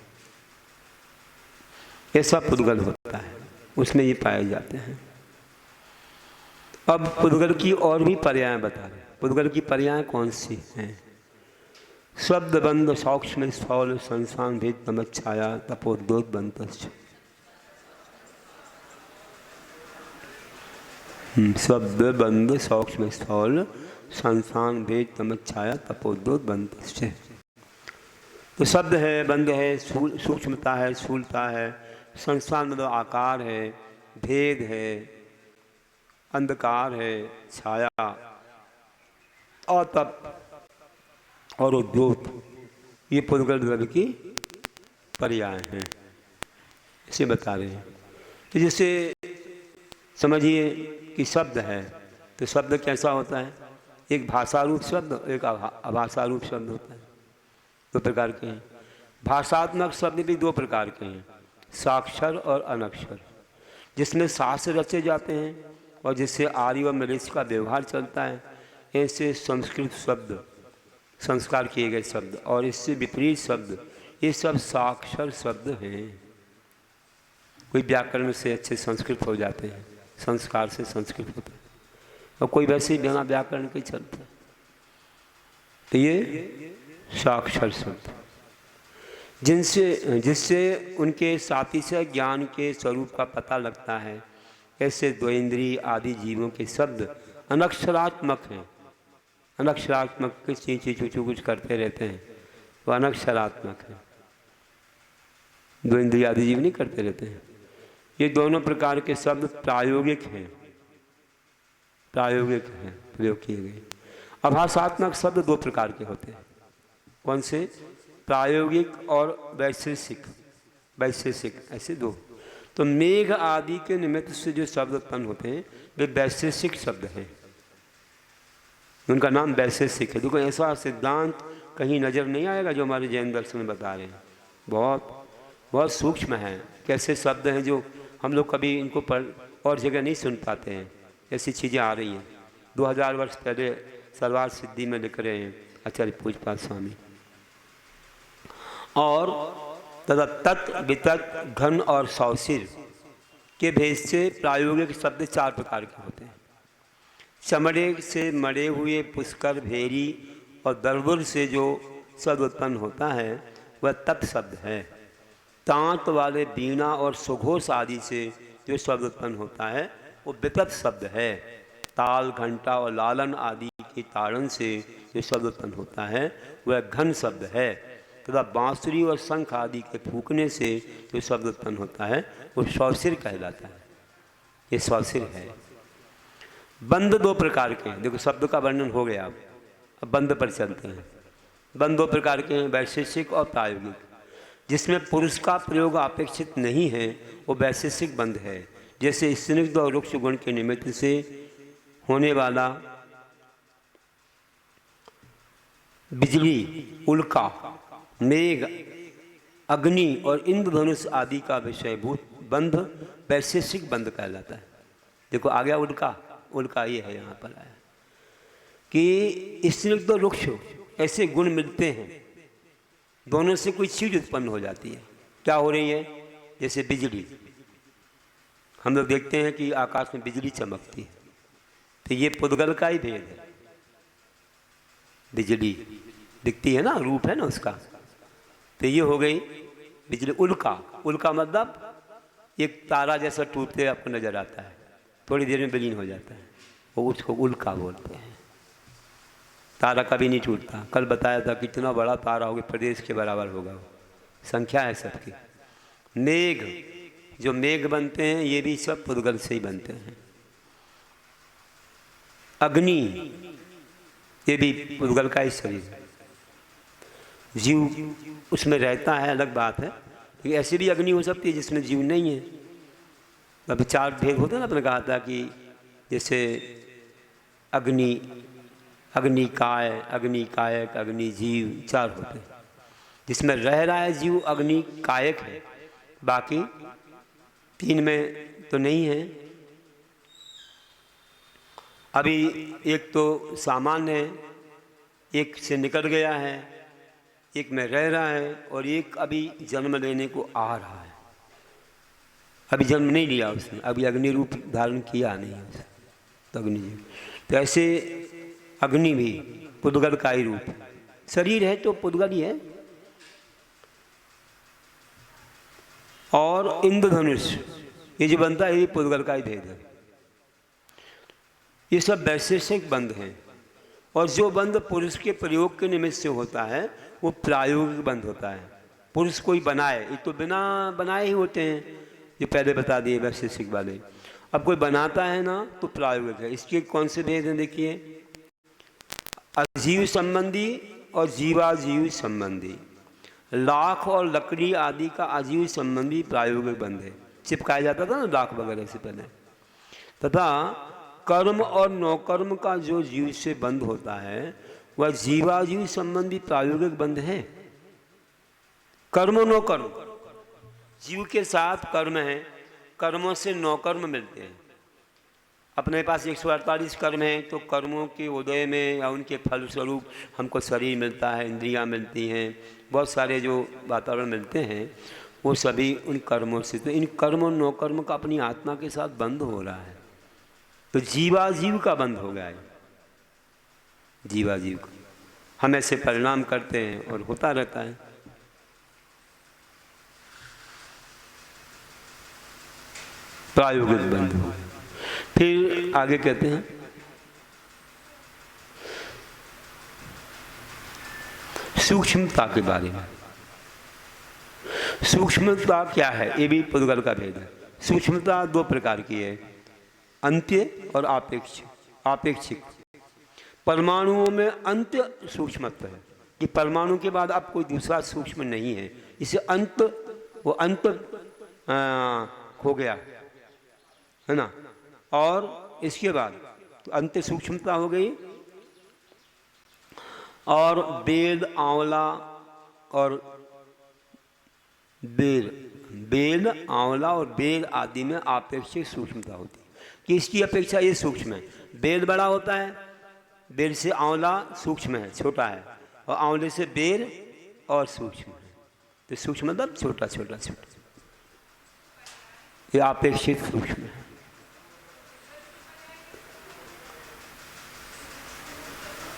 ऐसा पुद्गल होता है, उसमें ये पाए जाते हैं। अब पुद्गल की और भी पर्याय बता रहे। पुद्गल की पर्याय कौन सी हैं? शब्द बंध सौक्ष्म स्थौल संस्थान भेद तमच्छाया तपोद्योत बंतश्च। शब्द बंध सौक्ष्म स्थौल संस्थान भेद तमच्छाया तपोद्योत बंतश्च। तो शब्द है, बंध है, सूक्ष्मता है, स्थूलता है, संस्थान मतलब आकार है, भेद है, अंधकार है, छाया और तप और उद्योत, ये पुद्गल द्रव्य की पर्याय हैं, इसे बता रहे हैं। तो जैसे समझिए कि शब्द है, तो शब्द कैसा होता है? एक भाषा रूप शब्द, एक अभाषा रूप शब्द होता है। दो प्रकार के हैं। भाषात्मक शब्द भी दो प्रकार के हैं, साक्षर और अनक्षर। जिसमें सा से रचे जाते हैं और जिससे आर्य व मलेच्छ का व्यवहार चलता है, ऐसे संस्कृत शब्द, संस्कार किए गए शब्द, और इससे विपरीत शब्द, ये सब साक्षर शब्द हैं। कोई व्याकरण से अच्छे संस्कृत हो जाते हैं, संस्कार से संस्कृत होता है, और कोई वैसे ही बिना व्याकरण के चलता है। तो ये साक्षर शब्द, जिससे उनके साथी से ज्ञान के स्वरूप का पता लगता है, ऐसे द्वेंद्रीय आदि जीवों के शब्द अनक्षरात्मक हैं। अनक्षरात्मक ची ची चू चू कुछ करते रहते हैं, वो अनक्षरात्मक है। द्वेंद्रीय आदि जीव नहीं करते रहते हैं। ये दोनों प्रकार के शब्द प्रायोगिक हैं, प्रायोगिक हैं, प्रयोग किए गए। अभाषात्मक शब्द दो प्रकार के होते हैं। कौन से? प्रायोगिक और वैशेषिक। वैशेषिक ऐसे दो। तो मेघ आदि के निमित्त से जो शब्द उत्पन्न होते हैं वे वैशेषिक शब्द हैं, उनका नाम वैशेषिक है। देखो ऐसा सिद्धांत कहीं नज़र नहीं आएगा जो हमारे जैन दर्शन में बता रहे हैं। बहुत बहुत सूक्ष्म है। कैसे शब्द हैं जो हम लोग कभी इनको और जगह नहीं सुन पाते हैं। ऐसी चीज़ें आ रही हैं। 2000 वर्ष पहले सरवार सिद्धि में लिख रहे हैं आचार्य पूज्यपाद स्वामी। और तथा तत्, वितत, घन और सौसिर के भेद से प्रायोगिक शब्द चार प्रकार के होते हैं। चमड़े से मड़े हुए पुष्कर, भेरी और दरबुर से जो शब्द उत्पन्न होता है वह तत् शब्द है। तांत वाले बीणा और सुघोष आदि से जो शब्द उत्पन्न होता है वो वितत शब्द है। ताल, घंटा और लालन आदि के ताड़न से जो शब्द उत्पन्न होता है वह घन शब्द है। तथा बांसुरी और शंख आदि के फूकने से जो शब्द उत्पन्न होता है वो सौसिर कहलाता है। ये सौसिर है। बंद दो प्रकार के हैं। देखो शब्द का वर्णन हो गया, अब बंद पर चलते हैं। बंद दो प्रकार के हैं, वैशेषिक और प्रायोगिक। जिसमें पुरुष का प्रयोग अपेक्षित नहीं है वो वैशेषिक बंध है। जैसे स्निग्ध और रुक्ष गुण के निमित्त से होने वाला बिजली, उल्का, मेघ, अग्नि और इंद्रधनुष आदि का विषयभूत बंध वैशेषिक बंध कहलाता है। देखो आ गया उल्का। उल्का ये है, यहाँ पर आया कि स्निग्ध और रुक्ष ऐसे गुण मिलते हैं, दोनों से कोई चीज उत्पन्न हो जाती है। क्या हो रही है? जैसे बिजली, हम लोग देखते हैं कि आकाश में बिजली चमकती है, तो ये पुद्गल का ही भेद है। बिजली दिखती है ना, रूप है ना उसका, तो ये हो गई बिजली। उल्का, उल्का मतलब एक तारा जैसा टूटते आपको नजर आता है, थोड़ी देर में विलीन हो जाता है, वो उसको उल्का बोलते हैं। तारा कभी नहीं टूटता। कल बताया था कितना बड़ा तारा होगा, प्रदेश के बराबर होगा, वो संख्या है सबकी। मेघ, जो मेघ बनते हैं ये भी सब पुद्गल से ही बनते हैं। अग्नि, ये भी पुद्गल का ही शरीर है। जीव उसमें रहता है, अलग बात है, लेकिन ऐसी भी अग्नि हो सकती है जिसमें जीव नहीं है। अब चार भेद होते हैं ना, आपने कहा था कि जैसे अग्नि, अग्निकाय, अग्निकायक, अग्निजीव, चार होते हैं। जिसमें रह रहा है जीव अग्नि कायक है, बाकी तीन में तो नहीं है। अभी एक तो सामान्य है, एक से निकल गया है, एक में रह रहा है, और एक अभी जन्म लेने को आ रहा है। अभी जन्म नहीं लिया उसने, अभी अग्नि रूप धारण किया नहीं है उसने, तो अग्निजीव। तो ऐसे अग्नि भी पुद्गल का ही रूप, शरीर है तो पुद्गल ही है। और इंद्रधनुष ये जो बनता है ये पुद्गल का ही भेद है। ये सब वैशेषिक बंध हैं। और जो बंध पुरुष के प्रयोग के निमित्त से होता है वो प्रायोगिक बंध होता है। पुरुष कोई बनाए, ये तो बिना बनाए ही होते हैं, जो पहले बता दिए वैशेषिक वाले। अब कोई बनाता है ना तो प्रायोगिक है। इसके कौन से भेद हैं देखिए, अजीव संबंधी और जीवाजीव संबंधी। लाख और लकड़ी आदि का अजीव संबंधी प्रायोगिक बंध है, चिपकाया जाता था ना लाख वगैरह से पहले। तथा कर्म और नौकर्म का जो जीव से बंध होता है वह जीवाजीव संबंधी प्रायोगिक बंध है। कर्म नौकर्म, जीव के साथ कर्म है, कर्मों से नौकर्म मिलते हैं। अपने पास 148 कर्म हैं, तो कर्मों के उदय में या उनके फलस्वरूप हमको शरीर मिलता है, इंद्रियां मिलती हैं, बहुत सारे जो वातावरण मिलते हैं वो सभी उन कर्मों से। तो इन कर्म और नौकर्म का अपनी आत्मा के साथ बंध हो रहा है, तो जीवाजीव का बंध हो गया है। जीवाजीव का हम ऐसे परिणाम करते हैं और होता रहता है। प्रायोगिक बंध हो। फिर आगे कहते हैं सूक्ष्मता के बारे में। सूक्ष्मता क्या है, ये भी पुद्गल का भेद है। सूक्ष्मता दो प्रकार की है, अंत्य और आपेक्षिक। आपेक्षिक परमाणुओं में अंत्य सूक्ष्मत्व है कि परमाणु के बाद अब कोई दूसरा सूक्ष्म नहीं है, इसे अंत, वो अंत हो गया है ना। और इसके बाद तो अंत्य सूक्ष्मता हो गई। और बेल, आंवला और बेल, आंवला और बेल आदि में आपेक्षिक सूक्ष्मता होती है कि इसकी अपेक्षा ये सूक्ष्म है। बेल बड़ा होता है, बेल से आंवला सूक्ष्म है, छोटा है, और आंवले से बेल और सूक्ष्म है। तो सूक्ष्म मतलब छोटा छोटा छोटा, ये आपेक्षिक सूक्ष्म है।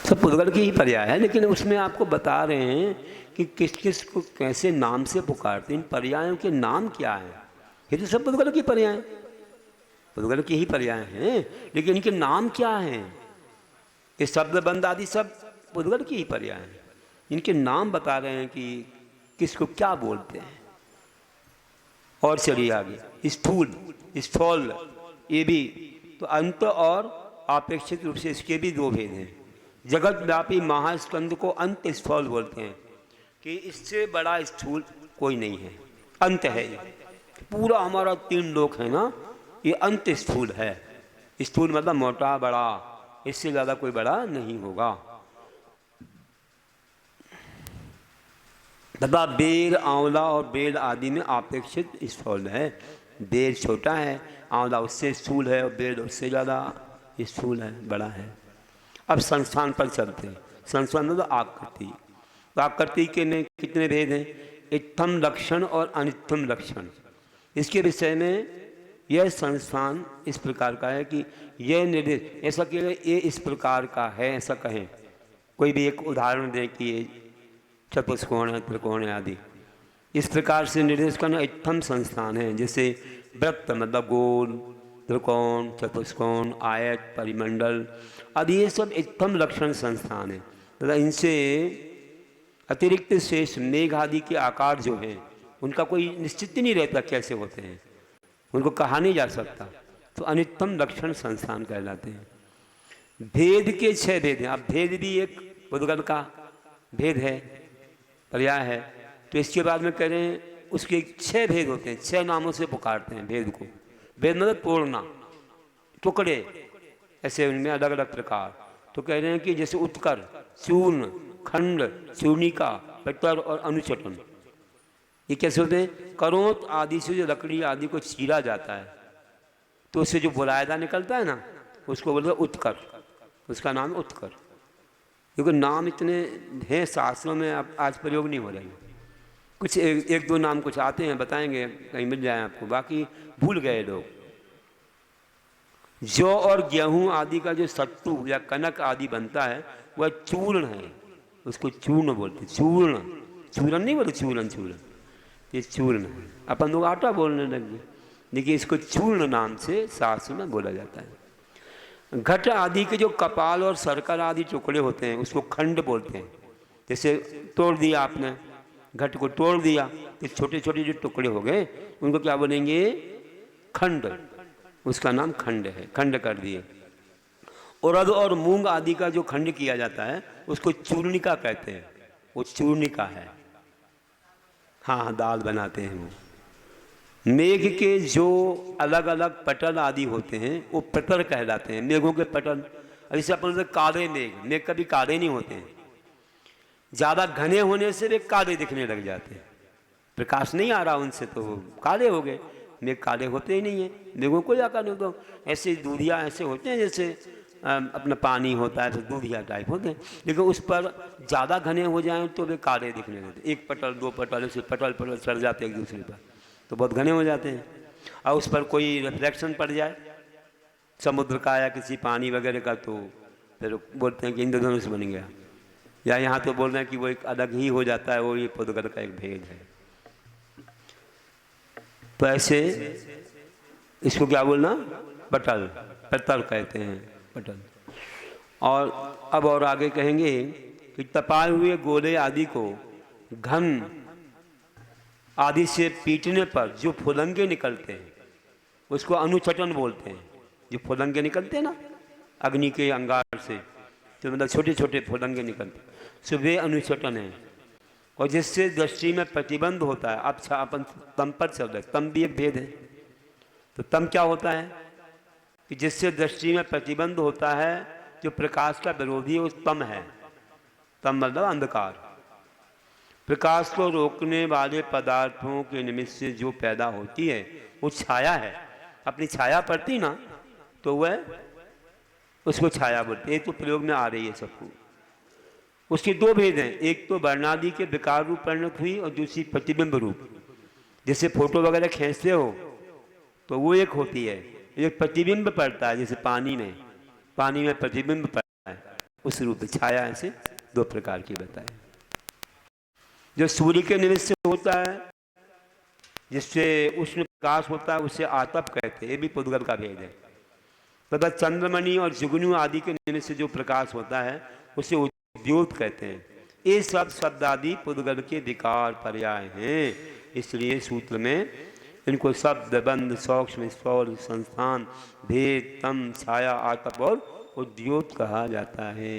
सब पुद्गल की ही पर्याय है, लेकिन उसमें आपको बता रहे हैं कि किस किस को कैसे नाम से पुकारते हैं, इन पर्यायों के नाम क्या है। ये तो सब पुद्गल की पर्याय, पुद्गल की ही पर्याय हैं, लेकिन इनके नाम क्या हैं। ये शब्द बंद आदि सब पुद्गल की ही पर्याय हैं, इनके नाम बता रहे हैं कि किसको क्या बोलते हैं। और चलिए आगे, स्थूल, स्थूल, ये भी तो अंत और आपेक्षिक रूप से इसके भी दो भेद हैं। जगत व्यापी महास्कंद को अंत स्थूल बोलते हैं कि इससे बड़ा स्थूल कोई नहीं है, अंत है। ये पूरा हमारा 3 लोक है ना, ये अंत स्थूल है। स्थूल मतलब मोटा, बड़ा, इससे ज़्यादा कोई बड़ा नहीं होगा। तथा बेर, आंवला और बेल आदि में अपेक्षित स्थूल है। बेर छोटा है, आंवला उससे स्थूल है, और बेल उससे ज़्यादा स्थूल है, बड़ा है। अब संस्थान पर चलते हैं। संस्थान मतलब आकृति। तो आकृति के में कितने भेद हैं, इत्थम लक्षण और अनित्थम लक्षण। इसके विषय में यह संस्थान इस प्रकार का है कि यह निर्देश ऐसा कि ये इस प्रकार का है, ऐसा कहें। कोई भी एक उदाहरण दें कि ये चतुष्कोण है, त्रिकोण है आदि, इस प्रकार से निर्देश करना इत्थम संस्थान है। जैसे वृत्त मतलब गोल, त्रिकोण, चतुष्कोण, आयत, परिमंडल आदि, ये सब इत्थम लक्षण संस्थान है। तथा इनसे अतिरिक्त शेष मेघ आदि के आकार जो हैं उनका कोई निश्चित ही नहीं रहता कैसे होते हैं, उनको कहा नहीं जा सकता, तो अनित्तम लक्षण संस्थान कहलाते हैं। भेद के 6 भेद हैं। अब भेद भी एक पुद्गल का भेद है, पर्याय है। तो इसके बाद में कह रहे हैं उसके 6 भेद होते हैं, 6 नामों से पुकारते हैं भेद को। भेद मतलब तोड़ना, टुकड़े, ऐसे उनमें अलग अलग प्रकार। तो कह रहे हैं कि जैसे उत्कर, चूर्ण, खंड, चूर्णिका, पट्टर और अनुचटन, ये कैसे होते हैं। करोत आदि से जो लकड़ी आदि को चीरा जाता है तो उससे जो बुलायदा निकलता है ना, उसको बोलते हैं उत्कर, उसका नाम उत्कर। क्योंकि नाम इतने हैं शास्त्रों में, अब आज प्रयोग नहीं हो रहे। कुछ एक दो नाम कुछ आते हैं, बताएंगे कहीं मिल जाए आपको, बाकी भूल गए लोग। जौ और गेहूं आदि का जो सत्तू या कनक आदि बनता है वह चूर्ण है, उसको चूर्ण बोलते। चूर्ण, चूर्ण नहीं बोलते, चूर्ण, चूर्ण, ये चूर्ण है। अपन लोग आटा बोलने लगे, देखिए इसको चूर्ण नाम से शास्त्र में बोला जाता है। घट आदि के जो कपाल और सर्कल आदि टुकड़े होते हैं उसको खंड बोलते हैं। जैसे तोड़ दिया आपने, घट को तोड़ दिया तो छोटे छोटे जो टुकड़े हो गए उनको क्या बोलेंगे, खंड, उसका नाम खंड है, खंड कर दिए। उड़द और मूंग आदि का जो खंड किया जाता है उसको चूर्णिका कहते हैं, वो चूर्णिका है। हाँ, दाल बनाते हैं वो, मेघ के जो अलग अलग पटल आदि होते हैं वो पटल कहलाते हैं, मेघों के पटल। जैसे अपन बोलते काले मेघ, मेघ कभी काले नहीं होते हैं, ज़्यादा घने होने से वे काले दिखने लग जाते हैं, प्रकाश नहीं आ रहा उनसे तो वो काले हो गए। मेघ काले होते ही नहीं है, मेघों को या काले होते, ऐसे दूधिया ऐसे होते हैं जैसे अपना पानी होता है तो दूधिया टाइप होते हैं, लेकिन उस पर ज़्यादा घने हो जाएं तो वे काले दिखने लगते। एक पटल दो पटल ऐसे पटल पटल चढ़ जाते हैं एक दूसरे पर तो बहुत घने हो जाते हैं। और उस पर कोई रिफ्लेक्शन पड़ जाए समुद्र का या किसी पानी वगैरह का तो फिर बोलते हैं कि इंद्रधनुष बन गया, या यहाँ तो बोल रहे हैं कि वो एक अलग ही हो जाता है, वो ये पुद्गल का एक भेद है। तो ऐसे इसको क्या बोलना, पटल, पटल कहते हैं, पटल। और अब और आगे कहेंगे कि तपाए हुए गोले आदि को घन आदि से पीटने पर जो फुलंगे निकलते हैं उसको अनुचटन बोलते हैं। जो फुलंगे निकलते हैं ना अग्नि के अंगार से, तो मतलब छोटे छोटे फुलंगे निकलते हैं, सो वे अनुचटन है। और जिससे दृष्टि में प्रतिबंध होता है। अब अपन तम पर चल रहे, तम भी एक भेद है। तो तम क्या होता है कि जिससे दृष्टि में प्रतिबंध होता है, जो प्रकाश का विरोधी है उस तम है। तम मतलब अंधकार। प्रकाश को रोकने वाले पदार्थों के निमित्त से जो पैदा होती है वो छाया है। अपनी छाया पड़ती ना तो वह उसको छाया बोलते। एक तो प्रयोग में आ रही है सबको। उसके दो भेद हैं, एक तो वर्णादि के विकार रूप परिणत हुई और दूसरी प्रतिबिंब रूप। जैसे फोटो वगैरह खींचते हो तो वो एक होती है, एक प्रतिबिंब पड़ता है, जैसे पानी में प्रतिबिंब पड़ता है, उस रूप में छाया। ऐसे दो प्रकार की बताए। जो सूर्य के निमित्त से होता है, जिससे उष्ण प्रकाश होता है, उसे आतप कहते हैं, ये भी पुद्गल का भेद है। तथा चंद्रमणि और जुगनू आदि के निमित्त से जो प्रकाश होता है उसे उद्योत कहते हैं। ये सब शब्द आदि पुद्गल के विकार पर्याय हैं। इसलिए सूत्र में इनको शब्द, बंध, सूक्ष्म, स्थूल, संस्थान, भेद, तम, छाया, आतप और उद्योत कहा जाता है।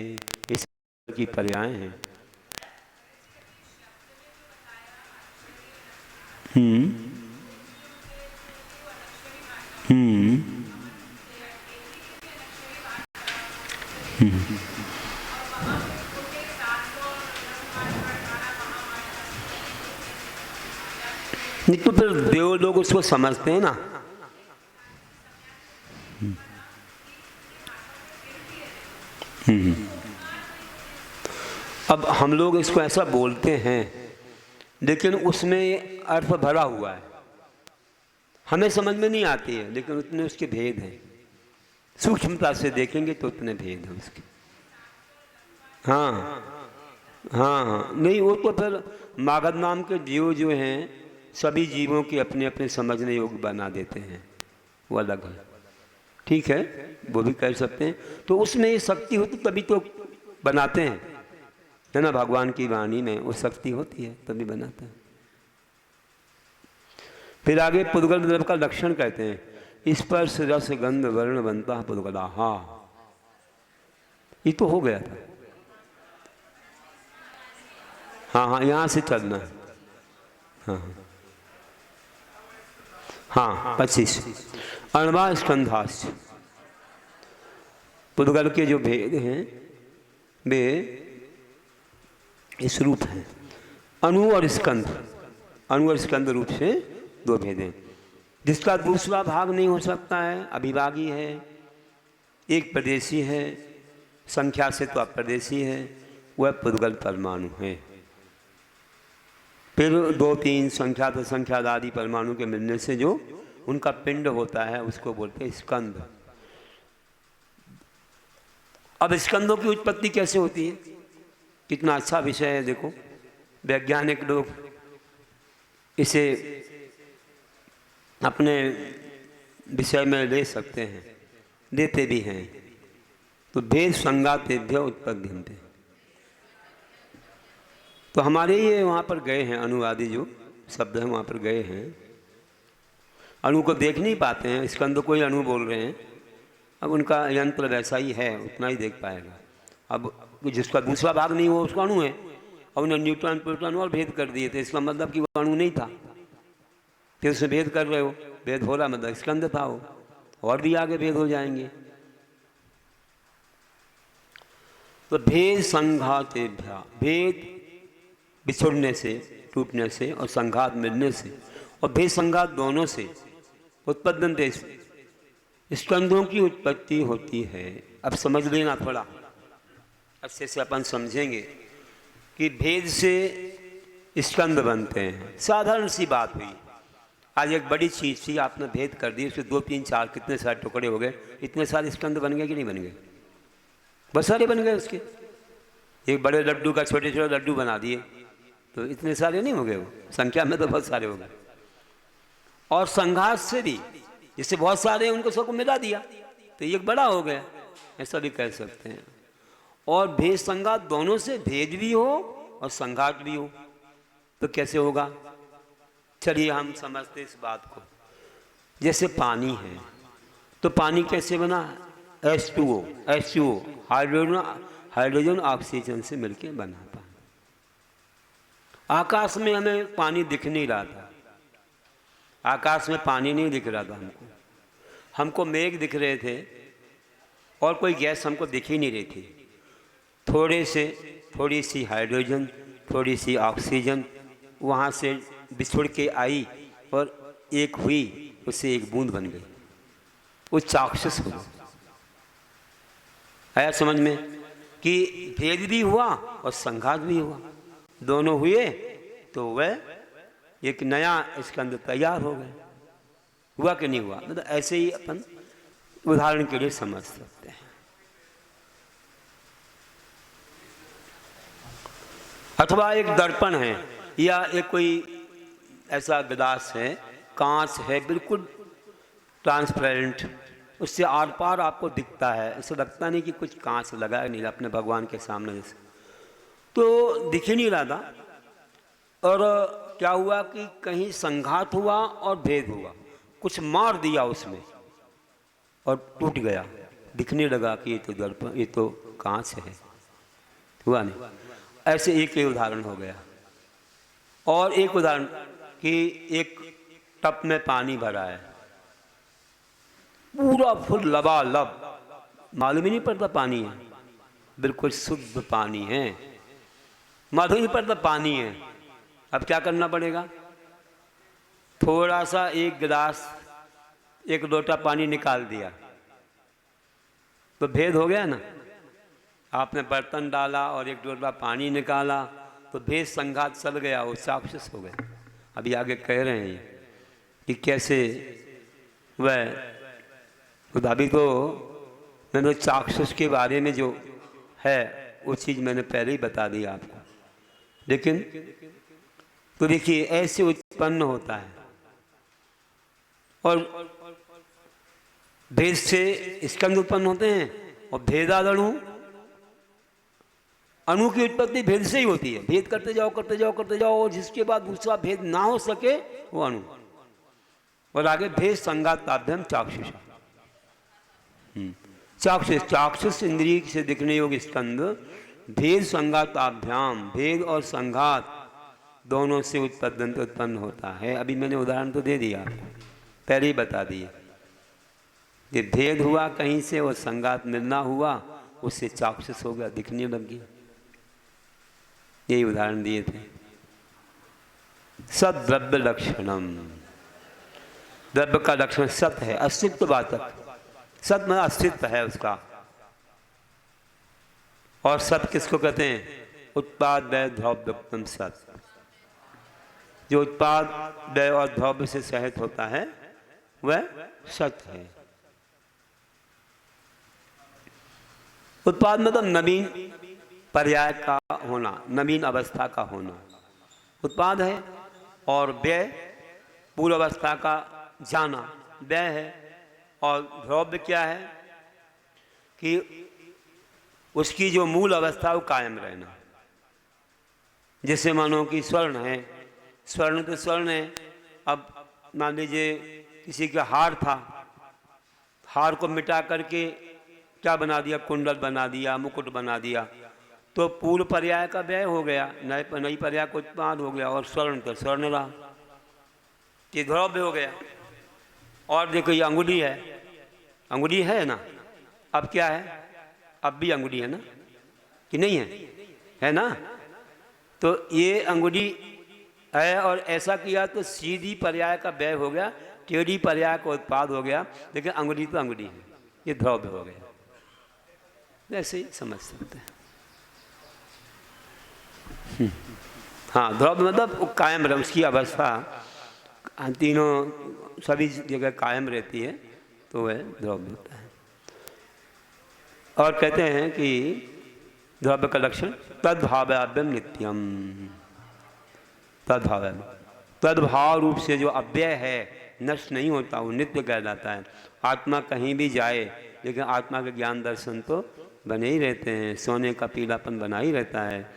इस की पर्याय हैं। नहीं तो फिर देव लोग उसको समझते हैं ना। अब हम लोग इसको ऐसा बोलते हैं लेकिन उसमें अर्थ भरा हुआ है, हमें समझ में नहीं आती है, लेकिन उतने उसके भेद हैं। सूक्ष्मता से देखेंगे तो उतने भेद हैं उसके। हाँ हाँ, नहीं वो तो फिर मागध नाम के जीव जो हैं सभी जीवों की अपने अपने समझने योग्य बना देते हैं, वो अलग है। ठीक है, वो भी कह सकते हैं। तो उसमें ये शक्ति होती तभी तो बनाते हैं, है ना। भगवान की वाणी में वो शक्ति होती है तभी बनाते हैं। फिर आगे पुद्गल द्रव्य का लक्षण कहते हैं, स्पर्श रस गंध वर्ण बनता पुद्गला। हाँ, ये तो हो गया था। हाँ हाँ, यहाँ से चलना है। हाँ हाँ, 25 अणवा स्कंधास। पुद्गल के जो भेद हैं वे इस रूप हैं, अणु और स्कंध। अणु और स्कंध रूप से दो भेद हैं, जिसका दूसरा भाग नहीं हो सकता है, अभिभागी है, एक प्रदेशी है, संख्या से तो अप्रदेशी है, वह पुद्गल परमाणु है। फिर 2 3 संख्या तो संख्या आदि परमाणु के मिलने से जो उनका पिंड होता है उसको बोलते हैं स्कंद। अब स्कंदों की उत्पत्ति कैसे होती है, कितना अच्छा विषय है। देखो, वैज्ञानिक लोग इसे अपने विषय में ले सकते हैं, लेते भी हैं। तो भेद संगातेभ्य उत्पद्यन्ते। तो हमारे ये वहाँ पर गए हैं, अनुवादी जो शब्द हैं वहाँ पर गए हैं, अणु को देख नहीं पाते हैं, स्कंद को ही अणु बोल रहे हैं। अब उनका यंत्र वैसा ही है, उतना ही देख पाएगा। अब जिसका दूसरा भाग नहीं हो उसका अणु है, और उन्हें न्यूट्रॉन प्रोटॉन और भेद कर दिए थे, इसका मतलब कि वो अणु नहीं था। फिर उसमें भेद कर रहे हो, भेद हो रहा मतलब स्कंद था वो, और भी आगे भेद हो जाएंगे। तो भेद संघातेभ्या, भेद बिछुड़ने से, टूटने से, और संघात मिलने से, और भेद संघात दोनों से उत्पद्यन्ते, स्कंदों की उत्पत्ति होती है। अब समझ लेना थोड़ा अच्छे से, अपन समझेंगे कि भेद से स्कंद बनते हैं। साधारण सी बात हुई, आज एक बड़ी चीज़ थी, आपने भेद कर दी, उसके 2 3 4 कितने सारे टुकड़े हो गए, इतने सारे स्कंद बन गए कि नहीं बन गए? बहुत सारे बन गए उसके। एक बड़े लड्डू का छोटे छोटे लड्डू बना दिए, तो इतने सारे नहीं हो गए, वो संख्या में तो बहुत सारे हो गए। और संघात से भी, जिससे बहुत सारे उनको सबको मिला दिया, तो ये बड़ा हो गया, ऐसा भी कह सकते हैं। और भेद संघात दोनों से, भेद भी हो और संघात भी हो, तो कैसे होगा? चलिए हम समझते इस बात को। जैसे पानी है, तो पानी कैसे बना? H2O, हाइड्रोजन ऑक्सीजन से मिलकर बना पानी। आकाश में हमें पानी दिख नहीं रहा था, आकाश में पानी नहीं दिख रहा था हमको मेघ दिख रहे थे, और कोई गैस हमको दिख ही नहीं रही थी। थोड़ी सी हाइड्रोजन, थोड़ी सी ऑक्सीजन वहाँ से बिछुड़ के आई और एक हुई, उससे एक बूंद बन गई, वो चाक्षुष हो गई। आया समझ में कि भेद भी हुआ और संघात भी हुआ, दोनों हुए, तो वह एक नया स्कंद तैयार हो गया। हुआ कि नहीं हुआ? मतलब ऐसे ही अपन उदाहरण के लिए समझ सकते हैं। अथवा एक दर्पण है, या एक कोई ऐसा गिलास है, कांच है, बिल्कुल ट्रांसपेरेंट, उससे आर पार आपको दिखता है, ऐसा लगता नहीं कि कुछ कांच लगा है, नहीं अपने भगवान के सामने जैसे, तो दिख ही नहीं रहा था। और क्या हुआ कि कहीं संघात हुआ और भेद हुआ, कुछ मार दिया उसमें और टूट गया, दिखने लगा कि ये तो दर्पण, ये तो कांच है। हुआ नहीं? ऐसे एक ही उदाहरण हो गया। और एक उदाहरण कि एक टब में पानी भरा है, पूरा फुल लबालब, मालूम ही नहीं पड़ता पानी है, बिल्कुल शुद्ध पानी है, मालूम ही नहीं पड़ता पानी है। अब क्या करना पड़ेगा? थोड़ा सा एक गिलास, एक लोटा पानी निकाल दिया, तो भेद हो गया ना। आपने बर्तन डाला और एक लोटा पानी निकाला, तो भेद संघात चल गया, वो चाक्षुष हो गया। अभी आगे कह रहे हैं कि कैसे वह, अभी तो मैंने चाक्षुष के बारे में जो है वो चीज़ मैंने पहले ही बता दी आपको, लेकिन तो देखिए ऐसे उत्पन्न होता है। और भेद से स्कंद उत्पन्न होते हैं, और भेदादणु, अणु की उत्पत्ति भेद से ही होती है। भेद करते जाओ करते जाओ करते जाओ, और जिसके बाद दूसरा भेद ना हो सके वो अणु। और आगे भेद संघाताभ्याम चाक्षुष, चाक्षुष इंद्रिय से दिखने योग्य स्कंद, भेद संघाताभ्याम, भेद और संघात दोनों से उत्पन्न होता है। अभी मैंने उदाहरण तो दे दिया, पहले ही बता दिए। ये भेद हुआ कहीं से और संघात मिलना हुआ, उससे चाक्षुष हो गया, दिखने लग गया। यही उदाहरण दिए थे। सत द्रव्य लक्षणम, द्रव्य का लक्षण सत है, अस्तित्ववाचक। सत में अस्तित्व है उसका। और सत किसको कहते हैं? उत्पाद व्यय द्रव्योक्तम सत। जो उत्पाद व्यय और द्रव्य से सहित होता है वह सत है। उत्पाद मतलब नवीन पर्याय का होना, नवीन अवस्था का होना उत्पाद है। और व्यय पूर्व अवस्था का जाना व्यय है। और द्रव्य क्या है कि उसकी जो मूल अवस्था वो कायम रहना। जैसे मानो कि स्वर्ण है, स्वर्ण तो स्वर्ण है। अब मान लीजिए किसी का हार था, हार को मिटा करके क्या बना दिया? कुंडल बना दिया, मुकुट बना दिया, तो पूर्व पर्याय का व्यय हो गया, नई पर्याय का उत्पाद हो गया, और स्वर्ण तो स्वर्ण रहा। ये द्रव्य हो गया। और देखो ये अंगुली है, अंगुली है ना, अब क्या है, अब भी अंगुली है ना कि नहीं है ना। तो ये अंगुली है और ऐसा किया तो सीधी पर्याय का व्यय हो गया, टेढ़ी पर्याय का उत्पाद हो गया, लेकिन अंगुली तो अंगुली है, ये द्रव्य हो गया। ऐसे ही समझ सकते हैं। हाँ, द्रव्य मतलब वो कायम रहे, उसकी अवस्था तीनों सभी जगह कायम रहती है, तो वह द्रव्य होता है। और कहते हैं कि द्रव्य का लक्षण तद्भाव्यम नित्यम, तद्भाव, तद्भाव रूप से जो अव्यय है, नष्ट नहीं होता, वो नित्य कहलाता है। आत्मा कहीं भी जाए लेकिन आत्मा के ज्ञान दर्शन तो बने ही रहते हैं, सोने का पीलापन बना ही रहता है,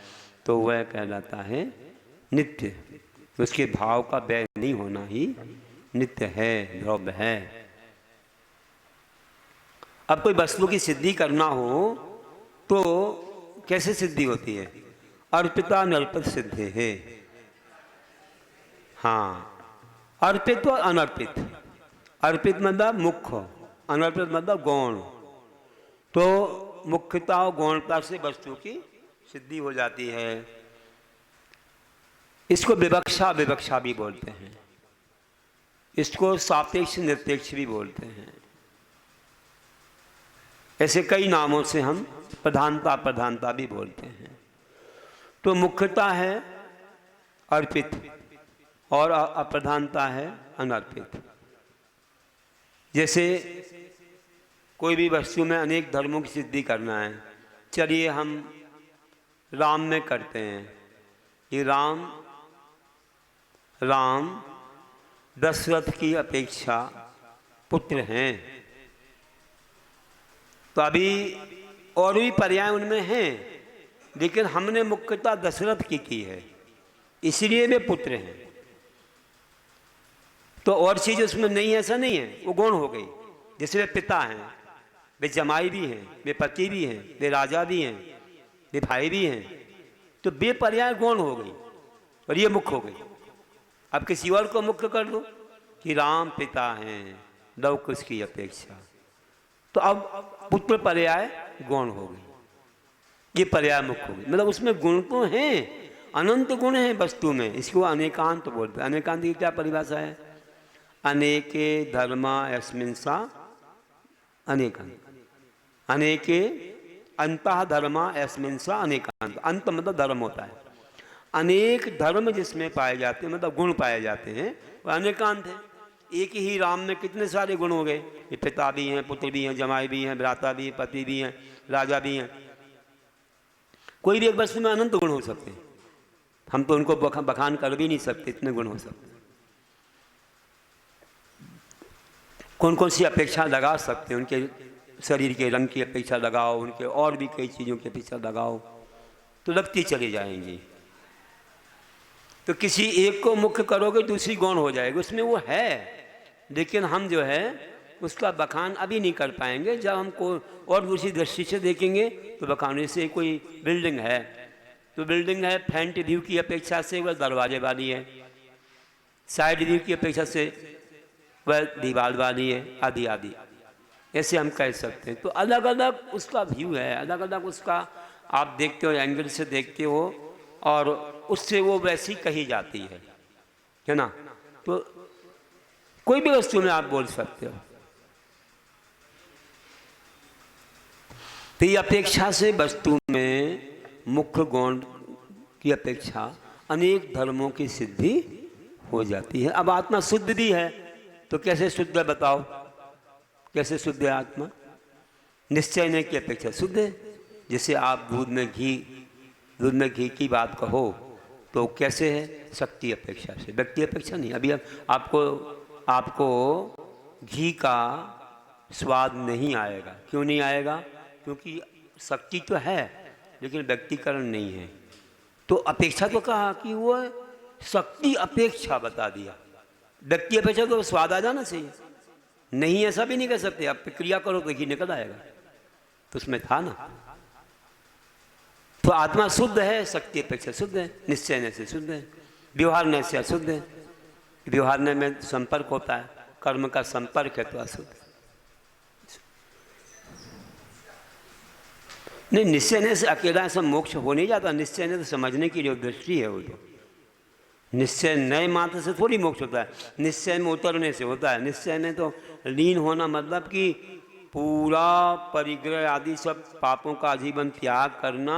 तो वह कहलाता है नित्य। उसके भाव का व्यय नहीं होना ही नित्य है, द्रव्य है। अब कोई वस्तु की सिद्धि करना हो तो कैसे सिद्धि होती है? अर्पिता नर्पित सिद्धि है। हाँ, अर्पित और अनर्पित। अर्पित मतलब मुख्य, अनर्पित मतलब गौण। तो मुख्यता और गौणता से वस्तु की सिद्धि हो जाती है। इसको विवक्षा विवक्षा भी बोलते हैं, इसको सापेक्ष निरपेक्ष भी बोलते हैं। ऐसे कई नामों से हम प्रधानता प्रधानता भी बोलते हैं। तो मुख्यता है अर्पित और अप्रधानता है अनर्पित। जैसे कोई भी वस्तु में अनेक धर्मों की सिद्धि करना है, चलिए हम राम में करते हैं। ये राम दशरथ की अपेक्षा पुत्र हैं, तो अभी और भी पर्याय उनमें हैं, लेकिन हमने मुख्यता दशरथ की है, इसलिए वे पुत्र हैं। तो और चीज़ उसमें नहीं है ऐसा नहीं है, वो गौण हो गई। जैसे वे पिता हैं, वे जमाई भी हैं, वे पति भी हैं, वे राजा भी हैं, वे भाई भी हैं, तो वे पर्याय गौण हो गई और ये मुख्य हो गई। अब किसी और को मुख्य कर दो कि राम पिता हैं लव कुश की अपेक्षा, तो अब पुत्र पर्याय गौण हो गई, ये पर्याय मुख्य हो गई। मतलब उसमें गुण तो हैं, अनंत गुण हैं वस्तु में, इसको अनेकांत बोलते हैं। अनेकांत की क्या परिभाषा है? अनेके धर्मा यस्मिन् सा अनेकांत, अनेके अंतः धर्मा यस्मिन् सा अनेकांत। अंत मतलब धर्म होता है, अनेक धर्म जिसमें पाए जाते हैं, मतलब गुण पाए जाते हैं, वह अनेकांत है। एक ही राम में कितने सारे गुण हो गए, ये पिता भी हैं, पुत्र भी हैं, जमाई भी हैं, भ्राता भी हैं, पति भी हैं, राजा भी हैं। कोई भी एक वस्तु में अनंत गुण हो सकते हैं, हम तो उनको बखान कर भी नहीं सकते, इतने गुण हो सकते हैं। कौन कौन सी अपेक्षा लगा सकते हैं, उनके शरीर के रंग की अपेक्षा लगाओ, उनके और भी कई चीज़ों की अपेक्षा लगाओ, तो लगती चली जाएंगी। तो किसी एक को मुख्य करोगे दूसरी गौण हो जाएगी, उसमें वो है, लेकिन हम जो है उसका बखान अभी नहीं कर पाएंगे। जब हमको और दूसरी दृष्टि से देखेंगे तो बखाने से कोई बिल्डिंग है, तो बिल्डिंग है फ्रंट व्यू की अपेक्षा से वह दरवाजे वाली है, साइड व्यू की अपेक्षा से वह दीवार वाली है, आदि आदि, ऐसे हम कह सकते हैं। तो अलग अलग उसका व्यू है, अलग अलग उसका आप देखते हो, एंगल से देखते हो, और उससे वो वैसी कही जाती है ना। तो कोई भी वस्तु में आप बोल सकते हो। तो ये अपेक्षा से वस्तु में मुख्य गुण की अपेक्षा अनेक धर्मों की सिद्धि हो जाती है। अब आत्मा शुद्ध भी है, तो कैसे शुद्ध है बताओ, कैसे शुद्ध है आत्मा? निश्चय नहीं की अपेक्षा शुद्ध है। जैसे आप दूध में घी की बात कहो तो कैसे है? शक्ति अपेक्षा से, व्यक्ति अपेक्षा नहीं। अभी आपको घी का स्वाद नहीं आएगा। क्यों नहीं आएगा? क्योंकि शक्ति तो है लेकिन व्यक्तिकरण नहीं है। तो अपेक्षा तो कहा कि वो शक्ति अपेक्षा बता दिया, व्यक्ति अपेक्षा तो स्वाद आ जाना चाहिए। नहीं, ऐसा भी नहीं कर सकते, आप क्रिया करो तो घी निकल आएगा, तो उसमें था ना। तो आत्मा शुद्ध है, शक्ति अपेक्षा शुद्ध है, निश्चय से शुद्ध है, व्यवहार से अशुद्ध है। व्यवहार में संपर्क होता है, कर्म का संपर्क है तो अशुद्ध। नहीं, निश्चय से अकेला ऐसा मोक्ष हो नहीं जाता। निश्चय ने तो समझने की जो दृष्टि है वो तो निश्चय नए मात्र से थोड़ी मोक्ष होता है, निश्चय में उतरने से होता है। निश्चय में तो लीन होना मतलब कि पूरा परिग्रह आदि सब पापों का आजीवन त्याग करना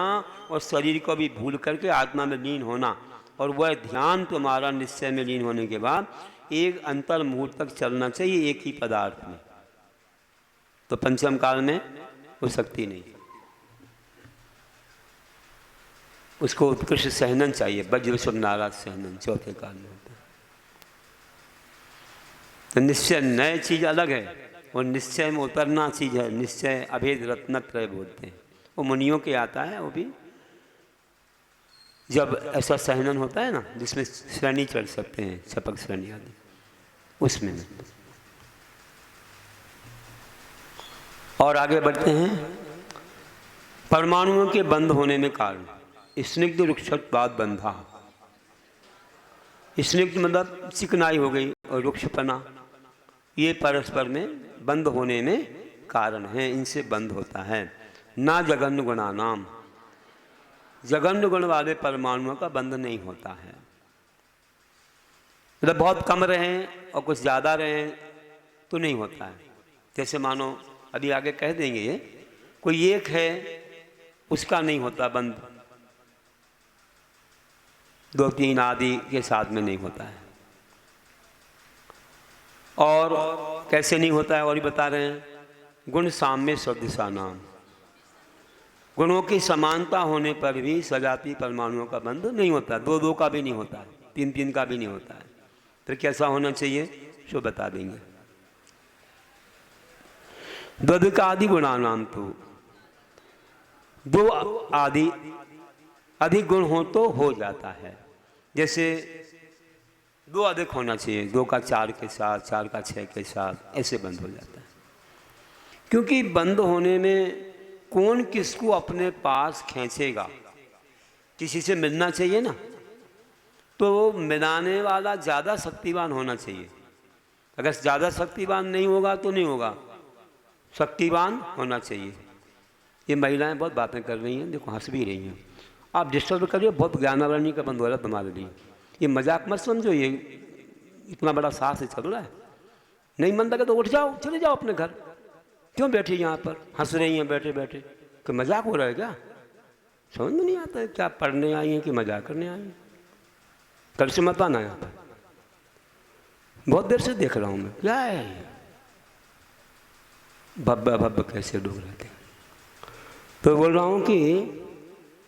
और शरीर को भी भूल करके आत्मा में लीन होना, और वह ध्यान तुम्हारा निश्चय में लीन होने के बाद एक अंतर मुहूर्त तक चलना चाहिए एक ही पदार्थ में। तो पंचम काल में हो सकती नहीं, उसको उत्कृष्ट सहनन चाहिए, वज्र शुभ नाराज सहनन चौथे काल में होता है। तो निश्चय नए चीज अलग है और निश्चय में उतरना चीज है। निश्चय अभेद रत्नत्रय बोलते हैं, वो मुनियों के आता है। वो भी जब ऐसा सहनन होता है ना जिसमें श्रेणी चढ़ सकते हैं, छपक श्रेणी आदि, उसमें नहीं। और आगे बढ़ते हैं। परमाणुओं के बंद होने में कारण स्निग्ध रुक्षत्वाद बंधा। स्निग्ध मतलब चिकनाई हो गई और रुक्षपना, ये परस्पर में बंद होने में कारण है, इनसे बंद होता है। ना जघन्य गुणा नाम, जघन्य गुण वाले परमाणुओं का बंद नहीं होता है। मतलब बहुत कम रहें और कुछ ज़्यादा रहें तो नहीं होता है। जैसे मानो अभी आगे कह देंगे, ये कोई एक है उसका नहीं होता बंद, दो तीन आदि के साथ में नहीं होता है। और कैसे नहीं होता है और ही बता रहे हैं। गुण साम्य सदृशा नाम, गुणों की समानता होने पर भी सजातीय परमाणुओं का बंध नहीं होता। दो दो का भी नहीं होता है, तीन तीन का भी नहीं होता है। फिर कैसा होना चाहिए सो बता देंगे। द्वैधिक आदि गुणा नाम, तो दो आदि अधिक गुण हो तो हो जाता है। जैसे दो अधिक होना चाहिए, दो का चार के साथ, चार का छः के साथ, ऐसे बंद हो जाता है। क्योंकि बंद होने में कौन किसको अपने पास खींचेगा, किसी से मिलना चाहिए ना, तो मिलाने वाला ज़्यादा शक्तिवान होना चाहिए। अगर ज़्यादा शक्तिवान नहीं होगा तो नहीं होगा, शक्तिवान होना चाहिए। ये महिलाएं बहुत बातें कर रही हैं, देखो हंस भी रही हैं। आप डिस्टर्ब करिए, बहुत ज्ञानावरणी का बंद हो रहा है तुम्हारे लिए। ये मजाक मत समझो, ये इतना बड़ा साहस से चल रहा है। नहीं मन लगे तो उठ जाओ, चले जाओ अपने घर। क्यों बैठी यहाँ पर हंस रही हैं बैठे बैठे? कोई मजाक हो रहा है क्या? समझ में नहीं आता है, क्या पढ़ने आई हैं कि मजाक करने आई हैं? कल से मत आना यहाँ पर, बहुत देर से देख रहा हूँ मैं। क्या है भब्बा भब्बा कैसे डूब रहे थे। तो बोल रहा हूँ कि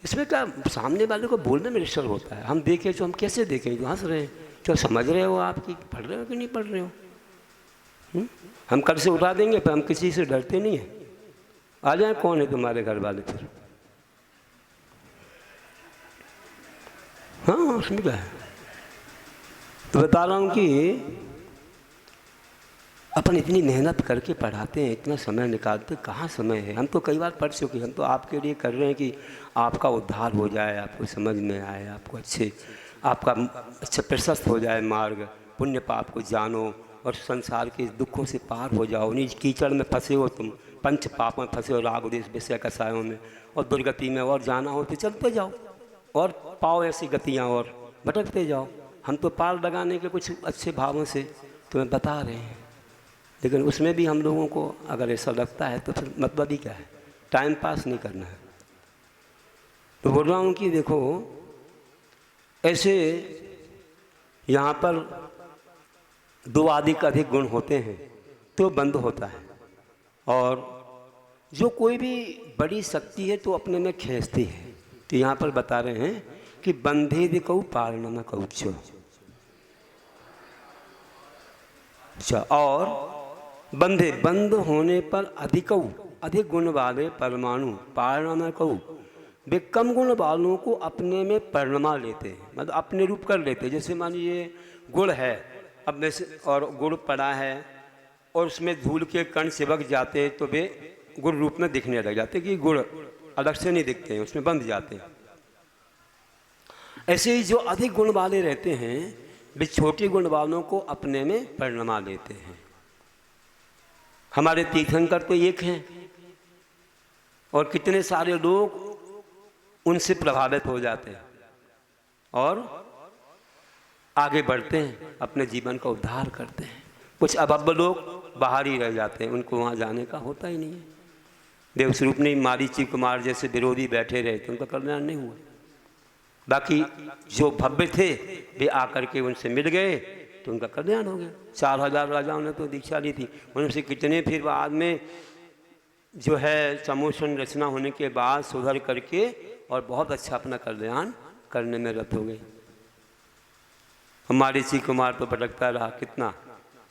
इसमें क्या सामने वाले को बोलने में डिस्टर्ब होता है। हम देखें तो हम कैसे देखें, जो हंस रहे हैं, क्या समझ रहे हो आप कि पढ़ रहे हो कि नहीं पढ़ रहे हो? हम कल से उठा देंगे, पर हम किसी से डरते नहीं हैं। आ जाए, कौन है तुम्हारे घर वाले फिर? हाँ उसमें क्या है। तो बता रहा हूँ कि अपन इतनी मेहनत करके पढ़ाते हैं, इतना समय निकालते, कहाँ समय है? हम तो कई बार पढ़ चुके, हम तो आपके लिए कर रहे हैं कि आपका उद्धार हो जाए, आपको समझ में आए, आपको आपका अच्छा प्रशस्त हो जाए मार्ग, पुण्य पाप को जानो और संसार के दुखों से पार हो जाओ। नहीं कीचड़ में फंसे हो तुम, पंच पाप में फंसे हो, राग देश विषय कसायों में, और दुर्गति में और जाना हो तो चलते जाओ और पाओ ऐसी गतियाँ और भटकते जाओ। हम तो पार लगाने के कुछ अच्छे भावों से तुम्हें बता रहे हैं, लेकिन उसमें भी हम लोगों को अगर ऐसा लगता है तो फिर मतलब ही क्या है, टाइम पास नहीं करना है। तो बोल रहा हूँ कि देखो ऐसे यहाँ पर दो अधिक अधिक गुण होते हैं तो बंद होता है। और जो कोई भी बड़ी शक्ति है तो अपने में खींचती है। तो यहाँ पर बता रहे हैं कि बंधे दिखो पारण न कौचो। अच्छा, और बंधे बंद होने पर अधिक गुण वाले परमाणु पारण कहू, वे कम गुण वालों को अपने में परिणमा लेते हैं, मतलब अपने रूप कर लेते हैं। जैसे मान लीजिए गुड़ है, अब में से और गुड़ पड़ा है और उसमें धूल के कण सिबक जाते हैं तो वे गुड़ रूप में दिखने लग जाते हैं, कि गुड़ अलग से नहीं दिखते हैं, उसमें बंध जाते हैं। ऐसे ही जो अधिक गुण वाले रहते हैं वे छोटे गुण वालों को अपने में परिणमा लेते हैं। हमारे तीर्थंकर तो एक हैं और कितने सारे लोग उनसे प्रभावित हो जाते हैं और आगे बढ़ते हैं, अपने जीवन का उद्धार करते हैं। कुछ अभव्य लोग बाहर ही रह जाते हैं, उनको वहाँ जाने का होता ही नहीं है। देवस्वरूप ने मारीची कुमार जैसे विरोधी बैठे रहे तो उनका कल्याण नहीं हुआ। बाकी जो भव्य थे वे आकर के उनसे मिल गए तो उनका कल्याण हो गया। 4000 राजाओं ने तो दीक्षा ली थी, उनसे कितने फिर बाद में जो है समोषण रचना होने के बाद सुधर करके और बहुत अच्छा अपना कल्याण करने में रत हो गए। हमारे सी कुमार तो भटकता रहा कितना,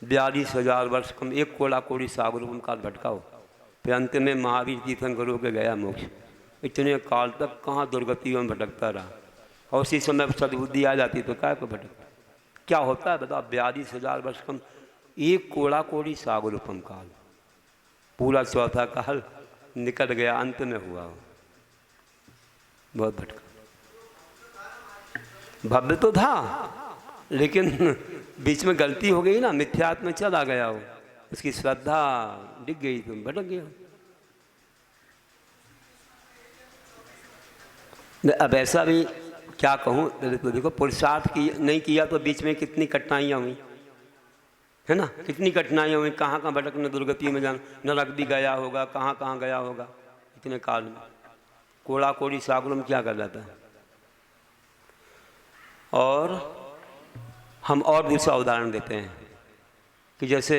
42,000 वर्ष कम, एक कोड़ा कोड़ी सागर काल भटका हो, फिर अंत में महावीर तीर्थंकर होकर गया मोक्ष। इतने काल तक कहाँ दुर्गतियों में भटकता रहा, और उसी समय सद्बुद्धि आ जाती तो क्या को भटकता। क्या होता है बताओ, 42,000 वर्ष कम, एक कोड़ा कोड़ी सागर काल, पूरा चौथा काल निकल गया, अंत में हुआ हो, बहुत भटका। भव्य तो था लेकिन बीच में गलती हो गई ना, मिथ्यात्व में चला गया हो, उसकी श्रद्धा डिग गई तो भटक गया। अब ऐसा भी क्या कहूँ, तो देखो पुरुषार्थ की नहीं किया तो बीच में कितनी कठिनाइयाँ हुई है ना, कितनी कठिनाइयाँ हुई, कहाँ कहाँ भटकने दुर्गति में जाना, नरक भी गया होगा, कहाँ कहाँ गया होगा इतने काल में। कोड़ा कोड़ी सागर में क्या कर जाता है। और हम और दूसरा उदाहरण देते हैं कि जैसे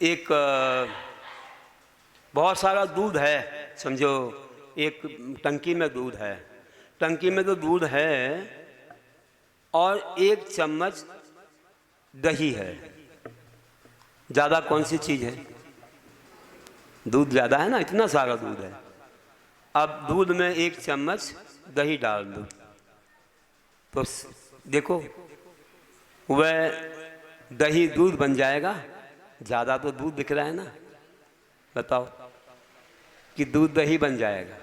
एक बहुत सारा दूध है, समझो एक टंकी में दूध है, टंकी में तो दूध है और 1 चम्मच दही है। ज़्यादा कौन सी चीज़ है, दूध ज़्यादा है ना, इतना सारा दूध है। अब दूध में 1 चम्मच दही डाल दो तो देखो वह दही दूध बन जाएगा। ज़्यादा तो दूध दिख रहा है ना, बताओ कि दूध दही बन जाएगा।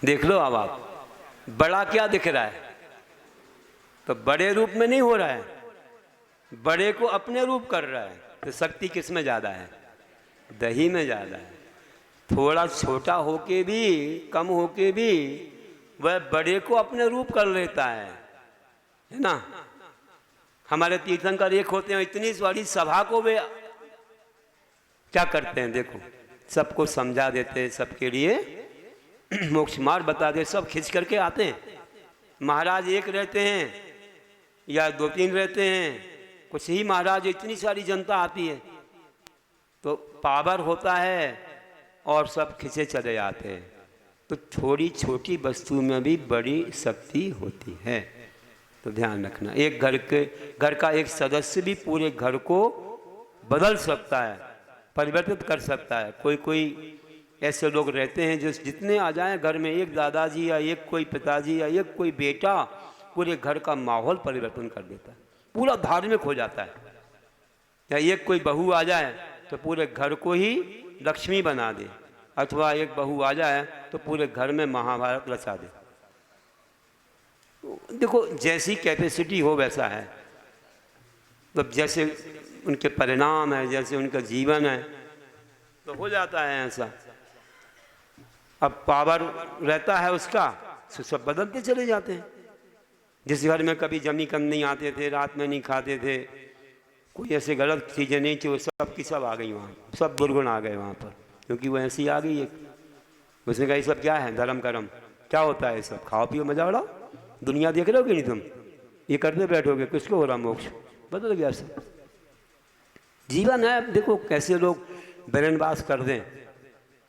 देख लो अब आप, बड़ा क्या दिख रहा है, तो बड़े रूप में नहीं हो रहा है, बड़े को अपने रूप कर रहा है। तो शक्ति किस में ज़्यादा है, दही में ज़्यादा है। थोड़ा छोटा होके भी, कम होके भी वह बड़े को अपने रूप कर लेता है ना। हमारे तीर्थंकर एक होते हैं, इतनी बड़ी सभा को वे क्या करते हैं, देखो सबको समझा देते, सबके लिए मोक्ष मार्ग बता दे, सब खिंच करके आते हैं। महाराज एक रहते हैं या 2-3 रहते हैं, कुछ ही महाराज, इतनी सारी जनता आती है तो पावर होता है और सब खिंचे चले जाते हैं। तो थोड़ी छोटी वस्तु में भी बड़ी शक्ति होती है, तो ध्यान रखना। एक घर का एक सदस्य भी पूरे घर को बदल सकता है, परिवर्तित कर सकता है। कोई ऐसे लोग रहते हैं जो जितने आ जाएं घर में, एक दादाजी या एक कोई पिताजी या एक कोई बेटा, पूरे घर का माहौल परिवर्तन कर देता है, पूरा धार्मिक हो जाता है। या एक कोई बहू आ जाए तो पूरे घर को ही लक्ष्मी बना दे, अथवा एक बहू आ जाए तो पूरे घर में महाभारत रचा दे। तो देखो जैसी कैपेसिटी हो वैसा है, तो जैसे उनके परिणाम है, जैसे उनका जीवन है, तो हो जाता है ऐसा। अब पावर रहता है उसका, तो सब बदलते चले जाते हैं। जिस घर में कभी जमी कम नहीं आते थे, रात में नहीं खाते थे, कोई ऐसे गलत चीज़ें नहीं थी, वो सब की सब आ गई वहाँ, सब दुर्गुण आ गए वहाँ पर, क्योंकि वो ऐसी आ गई एक। उसने कहा ये सब क्या है, धर्म कर्म क्या होता है, सब खाओ पियो मजा उड़ाओ, दुनिया देख रहे हो कि नहीं तुम, ये करते बैठोगे, किसको हो रहा मोक्ष। बदल गया सब जीवन है। देखो कैसे लोग ब्रेनवाश कर दें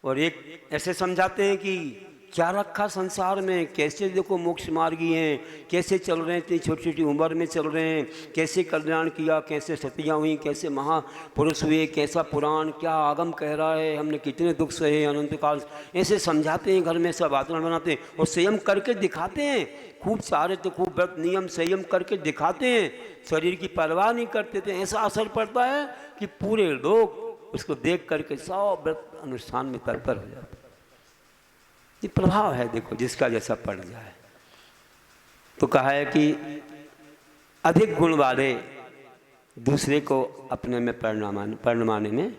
और एक ऐसे समझाते हैं कि क्या रखा संसार में, कैसे देखो मोक्ष मार्गी हैं, कैसे चल रहे हैं, इतनी छोटी छोटी उम्र में चल रहे हैं, कैसे कल्याण किया, कैसे सतियाँ हुई, कैसे महापुरुष हुए, कैसा पुराण क्या आगम कह रहा है, हमने कितने दुख सहे अनंत काल। ऐसे समझाते हैं, घर में सब आचरण बनाते हैं और संयम करके दिखाते हैं। खूब सारे तो खूब व्रत नियम संयम करके दिखाते हैं, शरीर की परवाह नहीं करते थे। ऐसा असर पड़ता है कि पूरे लोग उसको देख करके सब व्रत अनुष्ठान में तत्पर हो जाते। ये प्रभाव है, देखो जिसका जैसा पड़ जाए। तो कहा है कि अधिक गुण वाले दूसरे को अपने में परिणमाने में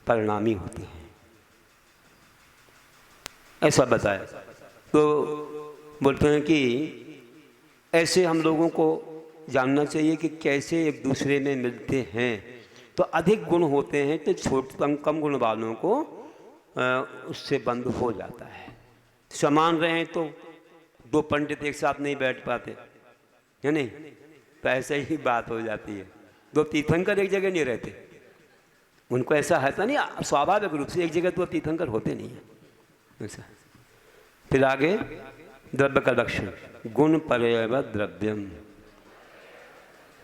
परिणामी होते हैं, ऐसा बताया। तो बोलते हैं कि ऐसे हम लोगों को जानना चाहिए कि कैसे एक दूसरे में मिलते हैं। तो अधिक गुण होते हैं तो कम गुण वालों को उससे बंद हो जाता है। समान रहें तो दो पंडित एक साथ नहीं बैठ पाते, है नहीं? तो ऐसे ही बात हो जाती है। दो तीर्थंकर एक जगह नहीं रहते, उनको ऐसा है नहीं, स्वाभाविक रूप से एक जगह तो तीर्थंकर होते नहीं है ऐसा। फिर आगे द्रव्य का लक्षण, गुण पर्याय व द्रव्यम,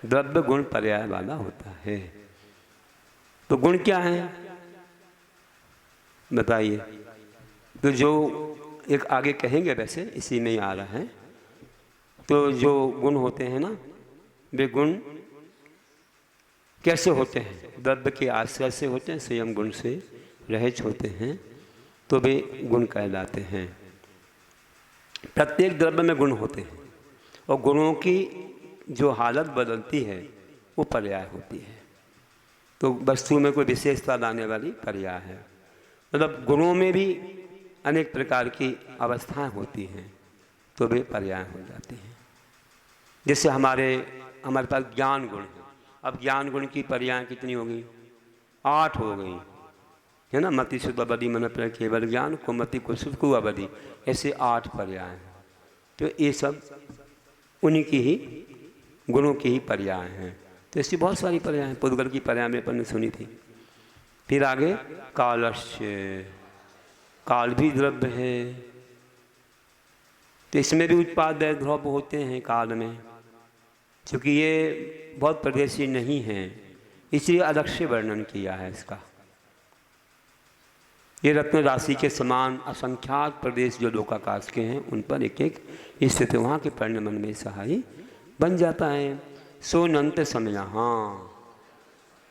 द्रव्य गुण पर्याय वाला होता है। तो गुण क्या है बताइए? तो जो एक आगे कहेंगे, वैसे इसी में ही आ रहा है। तो जो गुण होते हैं ना, वे गुण कैसे होते हैं? द्रव्य के आश्रय से होते हैं, स्वयं गुण से रहित होते हैं, तो वे गुण कहलाते हैं। प्रत्येक द्रव्य में गुण होते हैं और गुणों की जो हालत बदलती है वो पर्याय होती है। तो वस्तु में कोई विशेषता लाने वाली पर्याय है। मतलब गुणों में भी अनेक प्रकार की अवस्थाएं होती हैं, तो वे पर्याय हो जाती हैं। जैसे हमारे पास ज्ञान गुण है। अब ज्ञान गुण की पर्याय कितनी हो गई? 8 हो गई, है ना? मति शुद्ध अवधि मन पर केवल ज्ञान, कुमति कुसुम कु अवधि, ऐसे 8 पर्याय हैं। तो ये सब उन्हीं की ही गुणों की ही पर्याय हैं। तो ऐसी बहुत सारी पर्याय हैं। पुद्गल की पर्याय में अपन ने सुनी थी। फिर आगे कालस्य, काल भी द्रव्य है। तो इसमें भी उत्पाद ध्रुव होते हैं काल में, क्योंकि ये बहुत प्रदेशी नहीं है, इसलिए अलग से वर्णन किया है इसका। ये रत्न राशि के समान असंख्यात प्रदेश जो लोकाकाश के हैं, उन पर एक एक स्थित वहाँ के परिणमन में सहायी बन जाता है। सो अनंत समय, हाँ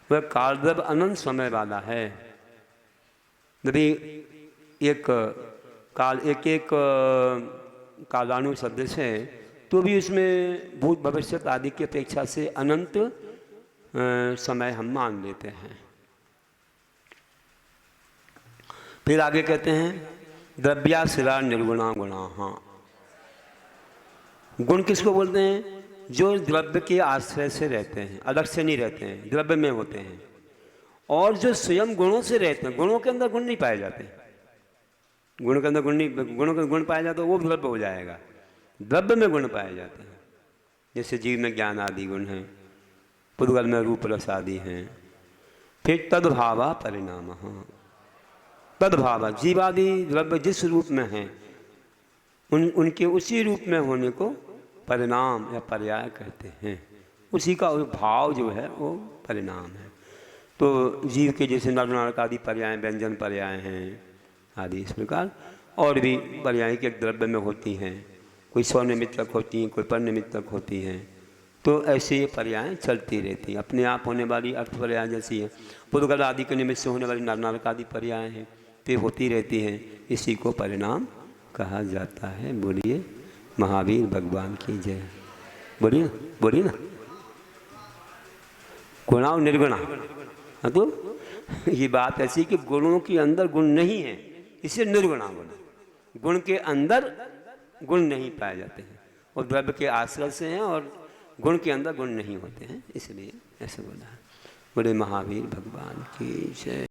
वह कालद्रव्य अनंत समय वाला है। यदि एक कालानु शब्द से, तो भी उसमें भूत भविष्य आदि की अपेक्षा से अनंत समय हम मान लेते हैं। फिर आगे कहते हैं द्रव्याश्रया निर्गुणा गुणा। हाँ, गुण किसको बोलते हैं? जो द्रव्य के आश्रय से रहते हैं, अलग से नहीं रहते हैं, द्रव्य में होते हैं। और जो स्वयं गुणों से रहते हैं, गुणों के अंदर गुण नहीं पाए जाते, गुण के अंदर गुण नहीं, गुणों के गुण पाया जाता है वो द्रव्य हो जाएगा। द्रव्य में गुण पाए जाते हैं। जैसे जीव में ज्ञान आदि गुण हैं, पुद्गल में रूप रस आदि हैं। फिर तद्भावा परिणाम, तद्भावा जीवादि द्रव्य जिस रूप में हैं, उनके उसी रूप में होने को परिणाम या पर्याय कहते हैं। उसी का भाव जो है वो परिणाम है। तो जीव के जैसे नरनारक आदि पर्याय, व्यंजन पर्याय हैं आदि, इस प्रकार और भी पर्याय के द्रव्य में होती हैं। कोई स्व निमित्तक होती हैं, कोई पर निमित्तक होती हैं। तो ऐसे ये पर्याय चलती रहती हैं, अपने आप होने वाली अर्थ पर्याय जैसी है। पुद्गल आदि के निमित्त से होने वाली नरनारक आदि पर्याय हैं, तो होती रहती हैं। इसी को परिणाम कहा जाता है। बोलिए महावीर भगवान की जय। बोलिए बोलिए ना, गुणा और निर्गुणा। हाँ, तो ये बात ऐसी कि गुणों के अंदर गुण नहीं है, इससे निर्गुणा गुण। गुण के अंदर गुण नहीं पाए जाते हैं और द्रव्य के आश्रय से हैं, और गुण के अंदर गुण नहीं होते हैं, इसलिए ऐसे बोला है। बोले महावीर भगवान की जय।